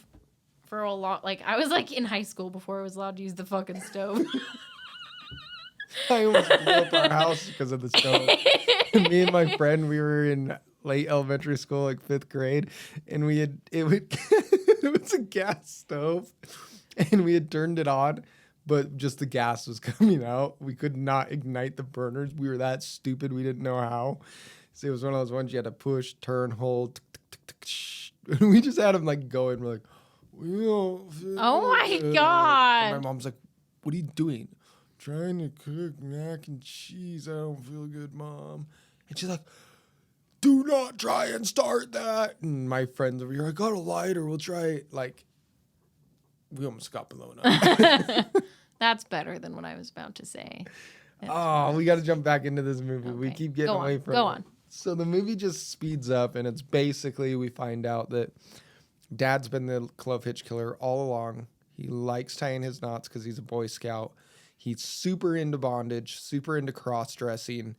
for a lot. Like, I was like in high school before I was allowed to use the fucking stove. I almost blew up our house because of the stove. Me and my friend, we were in late elementary school, like 5th grade, and it was a gas stove, and we had turned it on, but just the gas was coming out. We could not ignite the burners. We were that stupid. We didn't know how. So it was one of those ones you had to push, turn, hold. And we just had them like going. We're like, oh my God. And my mom's like, what are you doing? Trying to cook mac and cheese. I don't feel good, Mom. And she's like, do not try and start that. And my friends over here, I got a lighter. We'll try it. Like, we almost got blown up. That's better than what I was about to say. We got to jump back into this movie. Okay. We keep getting away from it. Go on. So the movie just speeds up, and it's basically we find out that Dad's been the Clove Hitch Killer all along. He likes tying his knots because he's a Boy Scout. He's super into bondage, super into cross-dressing,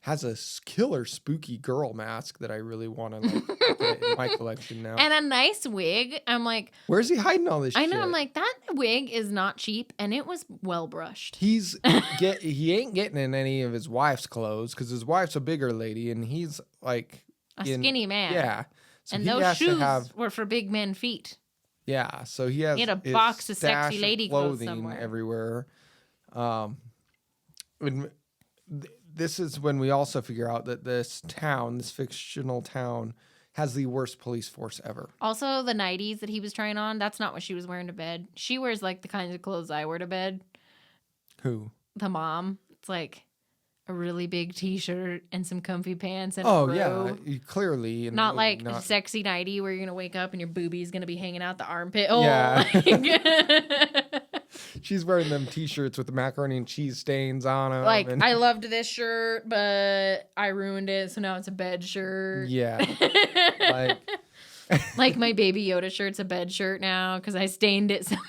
has a killer spooky girl mask that I really want to like get in my collection now. And a nice wig. I'm like, where's he hiding all this shit? I know, I'm like, that wig is not cheap and it was well brushed. He ain't getting in any of his wife's clothes because his wife's a bigger lady and he's like a skinny man. Yeah. So and those shoes were for big men feet. Yeah, so he had a box of sexy lady clothes somewhere. Everywhere. This is when we also figure out that this fictional town, has the worst police force ever. Also, the 90s that he was trying on, that's not what she was wearing to bed. She wears like the kinds of clothes I wear to bed. Who? The mom. It's like, a really big t-shirt and some comfy pants and a Oh robe. yeah, clearly. Not like a sexy nightie where you're going to wake up and your boobie's going to be hanging out the armpit. Oh, Yeah. like... She's wearing them t-shirts with the macaroni and cheese stains on them. Like, I loved this shirt, but I ruined it, so now it's a bed shirt. Yeah. Like my Baby Yoda shirt's a bed shirt now because I stained it somehow.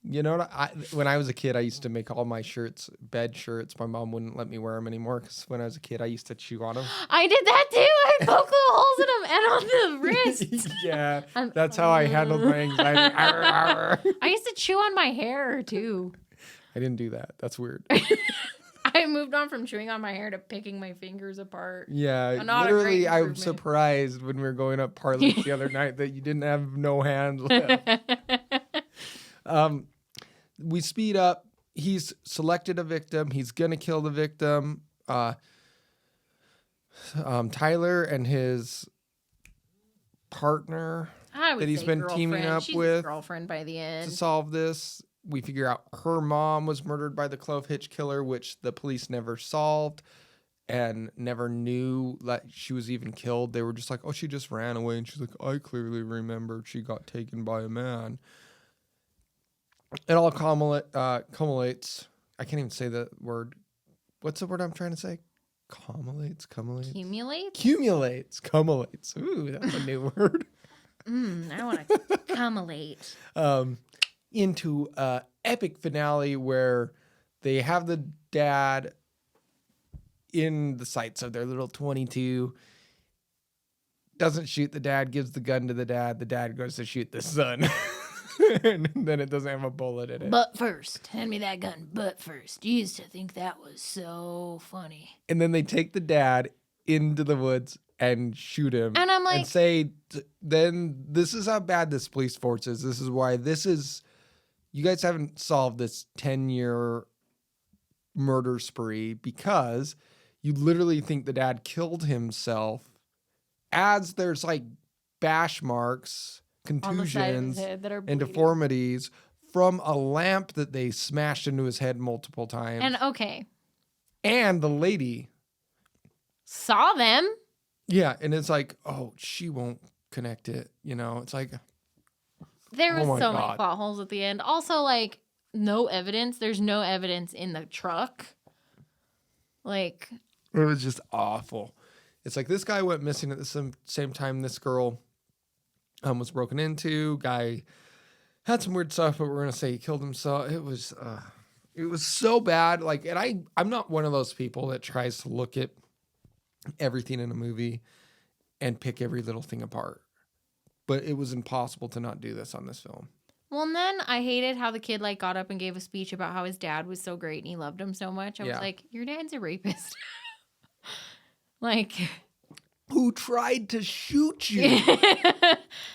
You know what? When I was a kid, I used to make all my shirts bed shirts. My mom wouldn't let me wear them anymore because when I was a kid, I used to chew on them. I did that too. I poked little holes in them and on the wrists. Yeah, that's how I handled my anxiety. I used to chew on my hair too. I didn't do that. That's weird. I moved on from chewing on my hair to picking my fingers apart. Yeah, literally, I was surprised when we were going up parlays the other night that you didn't have no hands left. We speed up. He's selected a victim. He's gonna kill the victim. Tyler and his partner that he's been teaming up with, girlfriend by the end, to solve this. We figure out her mom was murdered by the Clove Hitch Killer, which the police never solved and never knew that she was even killed. They were just like, oh, she just ran away. And she's like, I clearly remembered she got taken by a man. It all cumulates. I can't even say the word. What's the word I'm trying to say? Cumulates. Ooh, that's a new word. I want to cumulate. Into a epic finale where they have the dad in the sights of their little 22. Doesn't shoot the dad, gives the gun to the dad. The dad goes to shoot the son. And then it doesn't have a bullet in it. But first, hand me that gun. But first, you used to think that was so funny. And then they take the dad into the woods and shoot him. And I'm like, and say, then this is how bad this police force is. This is why you guys haven't solved this 10-year murder spree because you literally think the dad killed himself as there's like bash marks, contusions, and deformities from a lamp that they smashed into his head multiple times. And the lady saw them. Yeah, and it's like, oh, she won't connect it. You know, it's like there was so many plot holes at the end. Also, like, no evidence. There's no evidence in the truck. Like, it was just awful. It's like this guy went missing at the same time this girl was broken into. Guy had some weird stuff, but we're gonna say he killed himself. It was so bad. Like, and I'm not one of those people that tries to look at everything in a movie and pick every little thing apart. But it was impossible to not do this on this film. Well, and then I hated how the kid like got up and gave a speech about how his dad was so great and he loved him so much. I was like, your dad's a rapist. Like, who tried to shoot you?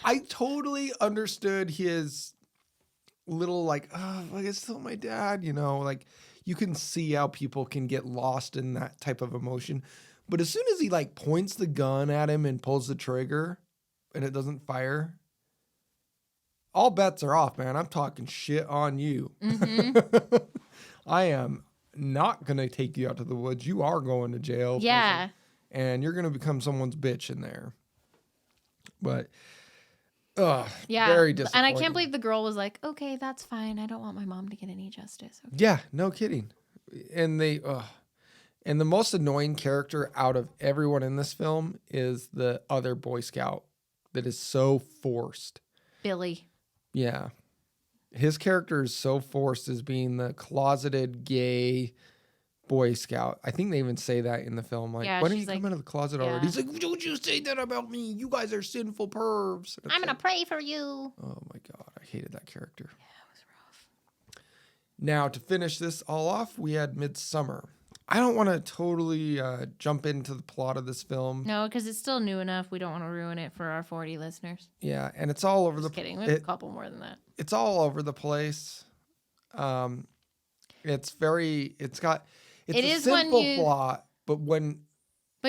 I totally understood his little like, oh, it's still my dad, you know, like you can see how people can get lost in that type of emotion. But as soon as he like points the gun at him and pulls the trigger and it doesn't fire, all bets are off, man. I'm talking shit on you. Mm-hmm. I am not going to take you out to the woods. You are going to jail. Yeah. And you're going to become someone's bitch in there. But, very disappointing. And I can't believe the girl was like, okay, that's fine. I don't want my mom to get any justice. Okay. Yeah, no kidding. And and the most annoying character out of everyone in this film is the other Boy Scout that is so forced. Billy. Yeah. His character is so forced as being the closeted gay Boy Scout. I think they even say that in the film. Like, why don't you come out of the closet already? He's like, don't you say that about me. You guys are sinful pervs. I'm going to pray for you. Oh my God. I hated that character. Yeah, it was rough. Now, to finish this all off, we had Midsommar. I don't want to totally jump into the plot of this film. No, because it's still new enough. We don't want to ruin it for our 40 listeners. Yeah, and it's all over kidding. We have a couple more than that. It's all over the place. It's a simple plot, but you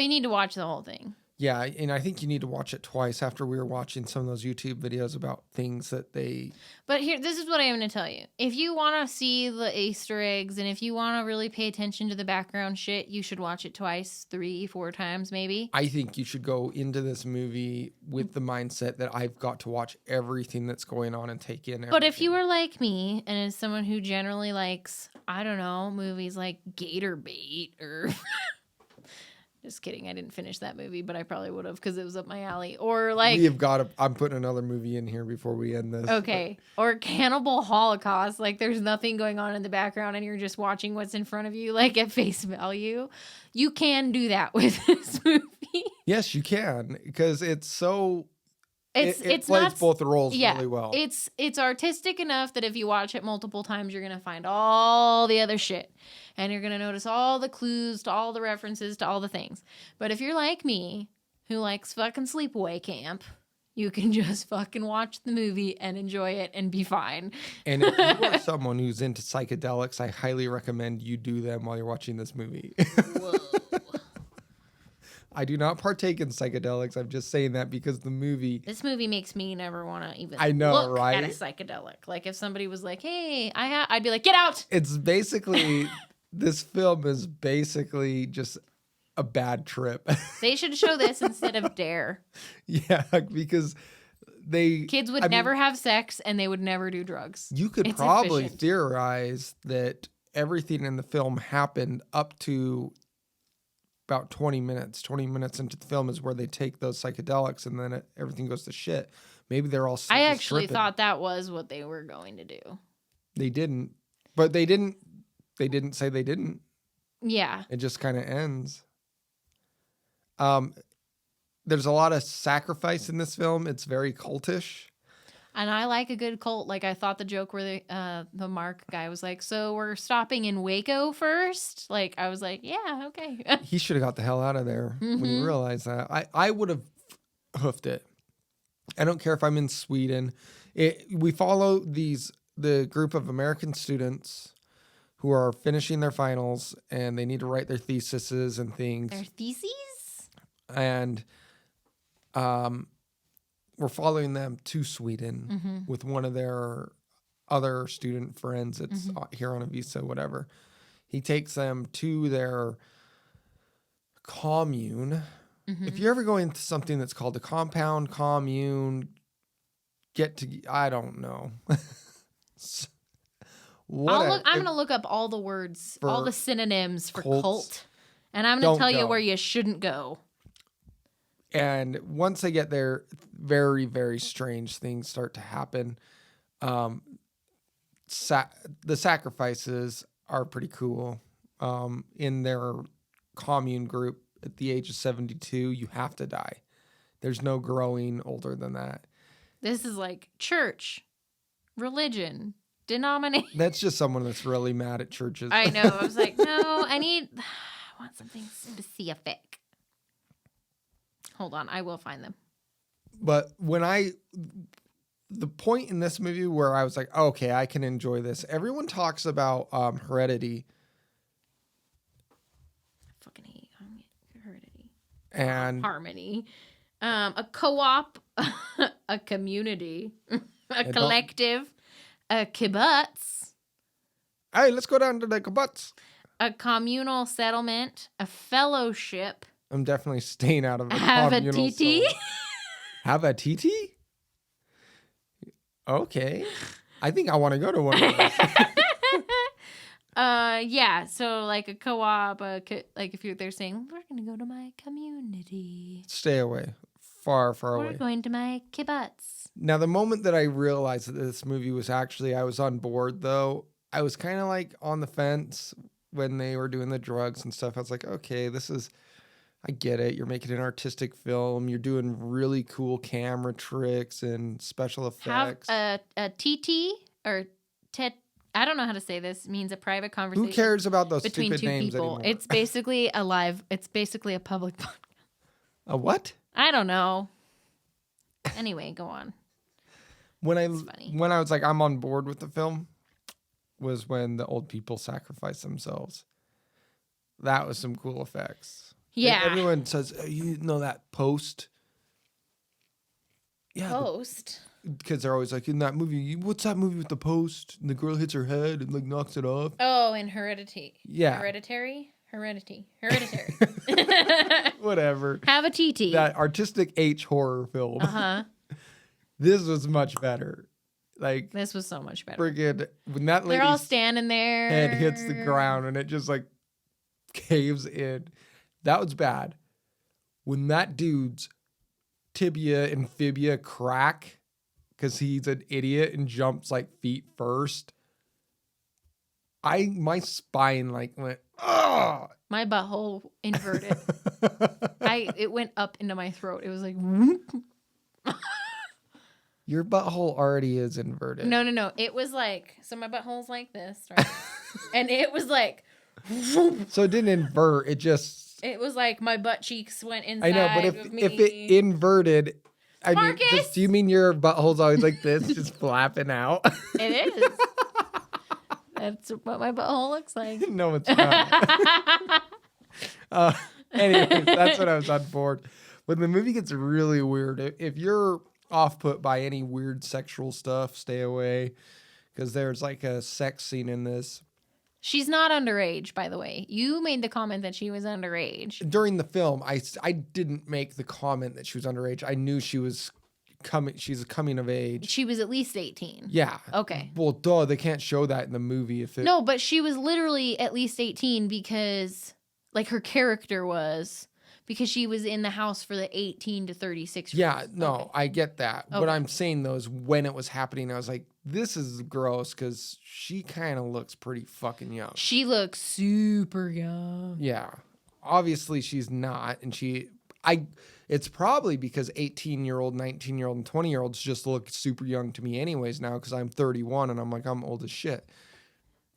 need to watch the whole thing. Yeah, and I think you need to watch it twice after we were watching some of those YouTube videos about things that they... But here, this is what I'm going to tell you. If you want to see the Easter eggs and if you want to really pay attention to the background shit, you should watch it twice, 3, 4 times maybe. I think you should go into this movie with the mindset that I've got to watch everything that's going on and take in everything. But if you were like me and as someone who generally likes, I don't know, movies like Gator Bait or... Just kidding. I didn't finish that movie, but I probably would have because it was up my alley. Or like... I'm putting another movie in here before we end this. Okay. But. Or Cannibal Holocaust. Like there's nothing going on in the background and you're just watching what's in front of you, like at face value. You can do that with this movie. Yes, you can. Because it's so... It plays not, both roles really well. It's artistic enough that if you watch it multiple times, you're going to find all the other shit. And you're going to notice all the clues to all the references to all the things. But if you're like me, who likes fucking sleepaway camp, you can just fucking watch the movie and enjoy it and be fine. And if you are someone who's into psychedelics, I highly recommend you do them while you're watching this movie. Whoa. I do not partake in psychedelics. I'm just saying that because the movie... This movie makes me never want to even look at a psychedelic. Like if somebody was like, hey, I'd be like, get out! It's basically... This film is basically just a bad trip. They should show this instead of Dare. Yeah, because kids would never have sex and they would never do drugs. You could probably theorize that everything in the film happened up to about 20 minutes. 20 minutes into the film is where they take those psychedelics and then everything goes to shit. Maybe they're all... I actually thought that was what they were going to do. They didn't. But they didn't say they didn't. Yeah. It just kind of ends. There's a lot of sacrifice in this film. It's very cultish. And I like a good cult. Like I thought the joke where the Mark guy was like, so we're stopping in Waco first? Like I was like, yeah, okay. He should have got the hell out of there when he realized that. I would have hoofed it. I don't care if I'm in Sweden. We follow the group of American students who are finishing their finals and they need to write their theses and things. Their theses? And we're following them to Sweden with one of their other student friends that's here on a visa, whatever. He takes them to their commune. If you're ever going to something that's called a compound, commune, I don't know. I'm going to look up all the words, all the synonyms for cult. And I'm going to tell you where you shouldn't go. And once they get there, very, very strange things start to happen. The sacrifices are pretty cool. In their commune group, at the age of 72, you have to die. There's no growing older than that. This is like church, religion, denomination. That's just someone that's really mad at churches. I know. I was like, no, I want something specific. Hold on, I will find them. But the point in this movie where I was like, okay, I can enjoy this. Everyone talks about Heredity. I fucking hate Heredity. And Harmony. A co-op, a community, a collective, a kibbutz. Hey, let's go down to the kibbutz. A communal settlement, a fellowship. I'm definitely staying out of the Have a communal TT? Have a TT? Okay. I think I want to go to one of those. Yeah, so like a co-op, like if they're saying, we're going to go to my community. Stay away. Far away. We're going to my kibbutz. Now, the moment that I realized that this movie was I was on board, though, I was kind of like on the fence when they were doing the drugs and stuff. I was like, okay, I get it. You're making an artistic film. You're doing really cool camera tricks and special effects. Have a TT or TET. I don't know how to say this. It means a private conversation. Who cares about those between stupid two names people? anymore? It's basically it's basically a public podcast. A what? I don't know. Anyway, go on. When I was like, I'm on board with the film, was when the old people sacrificed themselves. That was some cool effects. Yeah. Everyone says, you know that Post? Yeah. Post. Because they're always like, in that movie, what's that movie with the post? And the girl hits her head and like knocks it off. Oh, in Heredity. Yeah. Hereditary. Whatever. Have a TT. That artistic H horror film. Uh-huh. This was much better. Like, this was so much better. Friggin' when that They're all lady's standing there. head hits the ground and it just like caves in. That was bad. When that dude's tibia and fibia crack because he's an idiot and jumps like feet first, my spine like went, oh. My butthole inverted. It went up into my throat. It was like, whoop. Your butthole already is inverted. No. It was like, so my butthole's like this, right? And it was like, so it didn't invert. It was like my butt cheeks went inside. I know, but if it inverted, Marcus! Do you mean your butthole's always like this, just flapping out? It is. That's what my butthole looks like. No, it's not. Anyways, that's what I was on board. When the movie gets really weird, if you're off put by any weird sexual stuff, stay away, because there's like a sex scene in this. She's not underage, by the way. You made the comment that she was underage. During the film, I didn't make the comment that she was underage. I knew she's coming of age. She was at least 18. Yeah. Okay. Well, duh, they can't show that in the movie. No, but she was literally at least 18 because, like, her character was, because she was in the house for the 18 to 36 years. Yeah, no, okay. I get that. Okay. What I'm saying, though, is when it was happening, I was like, this is gross because she kind of looks pretty fucking young. She looks super young. Yeah. Obviously, she's not. And it's probably because 18-year-old, 19-year-old, and 20-year-olds just look super young to me anyways now because I'm 31 and I'm like, I'm old as shit.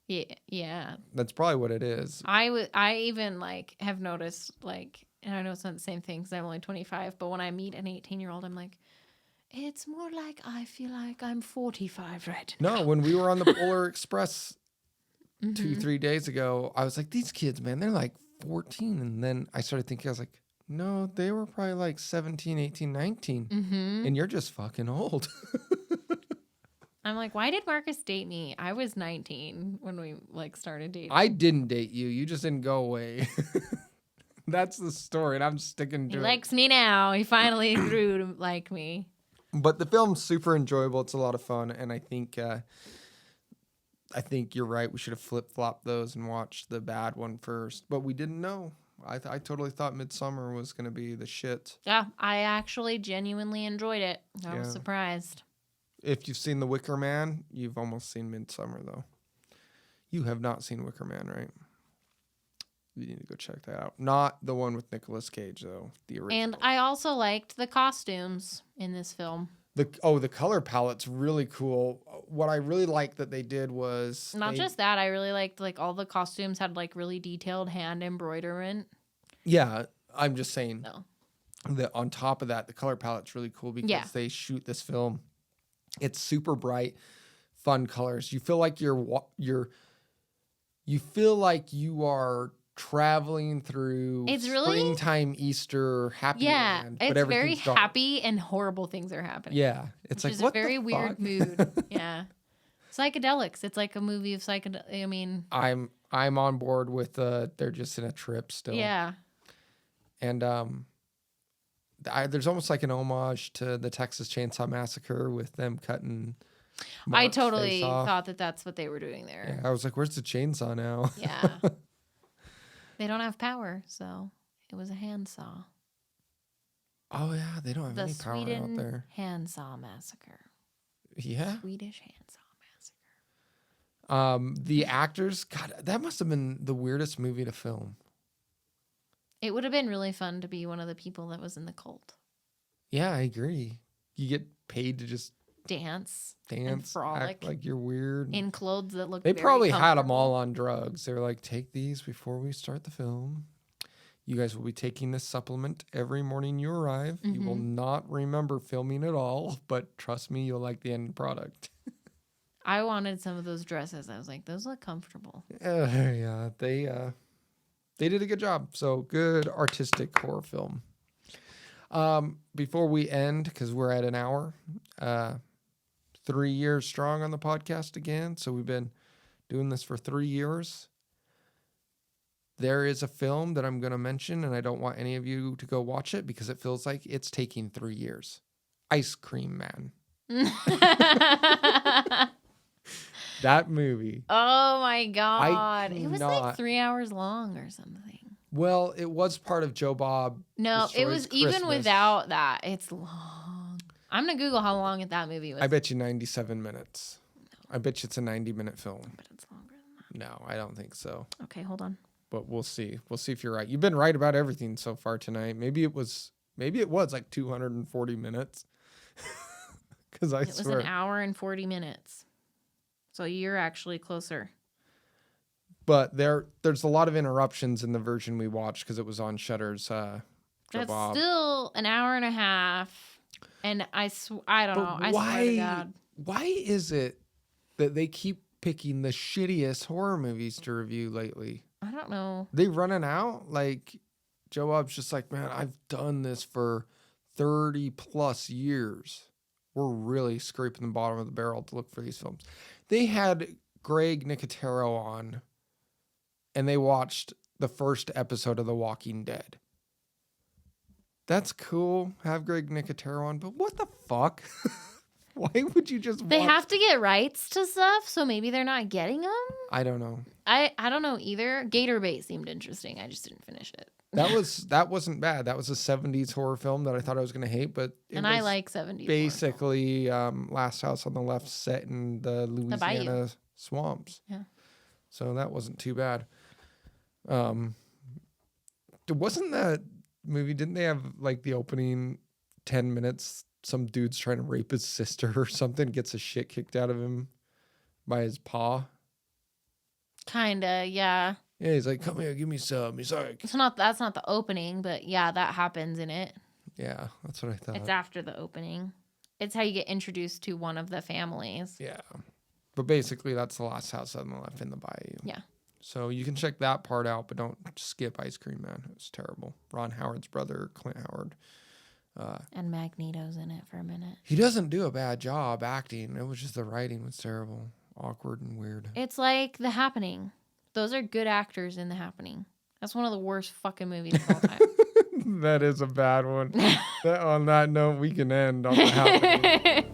Yeah. That's probably what it is. I even, like, have noticed, like, and I know it's not the same thing because I'm only 25, but when I meet an 18-year-old, I'm like, it's more like I feel like I'm 45 right now. No, when we were on the Polar Express 2-3 days ago, I was like, these kids, man, they're like 14. And then I started thinking, I was like, no, they were probably like 17, 18, 19. Mm-hmm. And you're just fucking old. I'm like, why did Marcus date me? I was 19 when we, like, started dating. I didn't date you. You just didn't go away. That's the story, and I'm sticking to it. He likes me now. He finally grew to like me. But the film's super enjoyable. It's a lot of fun, and I think you're right. We should have flip-flopped those and watched the bad one first. But we didn't know. I totally thought Midsommar was going to be the shit. Yeah, I actually genuinely enjoyed it. I was Yeah. surprised. If you've seen The Wicker Man, you've almost seen Midsommar, though. You have not seen Wicker Man, right? You need to go check that out. Not the one with Nicolas Cage, though. The original. And I also liked the costumes in this film. The color palette's really cool. What I really liked that they did was Not just that, I really liked, like, all the costumes had, like, really detailed hand embroiderment. Yeah, I'm just saying No. that on top of that, the color palette's really cool because they shoot this film. It's super bright, fun colors. You feel like you feel like you are traveling through springtime, Easter, happy land. Yeah, it's very dark. happy and horrible things are happening. Yeah, it's which like is what a very the weird fuck? mood. Yeah, psychedelics. It's like a movie of psychedelics. I mean, I'm on board with they're just in a trip still. Yeah, and there's almost like an homage to the Texas Chainsaw Massacre with them cutting. I Mark's totally face off. thought that that's what they were doing there. Yeah, I was like, "Where's the chainsaw now?" Yeah. They don't have power, so it was a handsaw. Oh yeah, they don't have The any power Sweden out there. handsaw massacre. Yeah. Swedish handsaw massacre. The actors, God, that must have been the weirdest movie to film. It would have been really fun to be one of the people that was in the cult. Yeah, I agree. You get paid to just Dance and dance, frolic act like you're weird. in clothes that look They very probably had them comfortable. all on drugs. They were like, take these before we start the film. You guys will be taking this supplement every morning you arrive. You will not remember filming it all, but trust me, you'll like the end product. I wanted some of those dresses. I was like, those look comfortable. Yeah, they did a good job. So good artistic horror film. Before we end, because we're at an hour, 3 years strong on the podcast again. So we've been doing this for 3 years. There is a film that I'm going to mention, and I don't want any of you to go watch it because it feels like it's taking 3 years. Ice Cream Man. That movie. Oh my God. It was cannot- like 3 hours long or something. Well, it was part of Joe Bob. No, it Destroys was even Christmas. without that. It's long. I'm going to Google how long that movie was. I bet you 97 minutes. I bet you it's a 90-minute film. But it's longer than No, I don't think so. that. Okay, hold on. But we'll see. We'll see if you're right. You've been right about everything so far tonight. Maybe it was like 240 minutes. Because I It was swear. an hour and 40 minutes. So you're actually closer. But there's a lot of interruptions in the version we watched because it was on Shudder's Joe That's Bob. still an hour and a half. And I don't know. I swear to God. Why is it that they keep picking the shittiest horror movies to review lately? I don't know. They running out? Like, Joe Bob's just like, man, I've done this for 30 plus years. We're really scraping the bottom of the barrel to look for these films. They had Greg Nicotero on, and they watched the first episode of The Walking Dead. That's cool. Have Greg Nicotero on, but what the fuck? Why would you just They watch? have to get rights to stuff, so maybe they're not getting them. I don't know. I don't know either. Gator Bait seemed interesting. I just didn't finish it. That wasn't bad. That was a 70s horror film that I thought I was going to hate, but I like 70s. basically Last House on the Left set in the Louisiana swamps. Yeah. So that wasn't too bad. Wasn't that movie, didn't they have like the opening 10 minutes, some dude's trying to rape his sister or something, gets the shit kicked out of him by his paw? Kinda, yeah. Yeah, he's like, come here, give me some. He's like, That's not the opening, but yeah, that happens in it. yeah, that's what I thought. It's after the opening. It's how you get introduced to one of the families. Yeah. But basically, that's the last house on the left in the bayou. Yeah. So you can check that part out, but don't skip Ice Cream Man. It was terrible. Ron Howard's brother, Clint Howard. And Magneto's in it for a minute. He doesn't do a bad job acting. It was just the writing was terrible. Awkward and weird. It's like The Happening. Those are good actors in The Happening. That's one of the worst fucking movies of all time. That is a bad one. On that note, we can end on The Happening.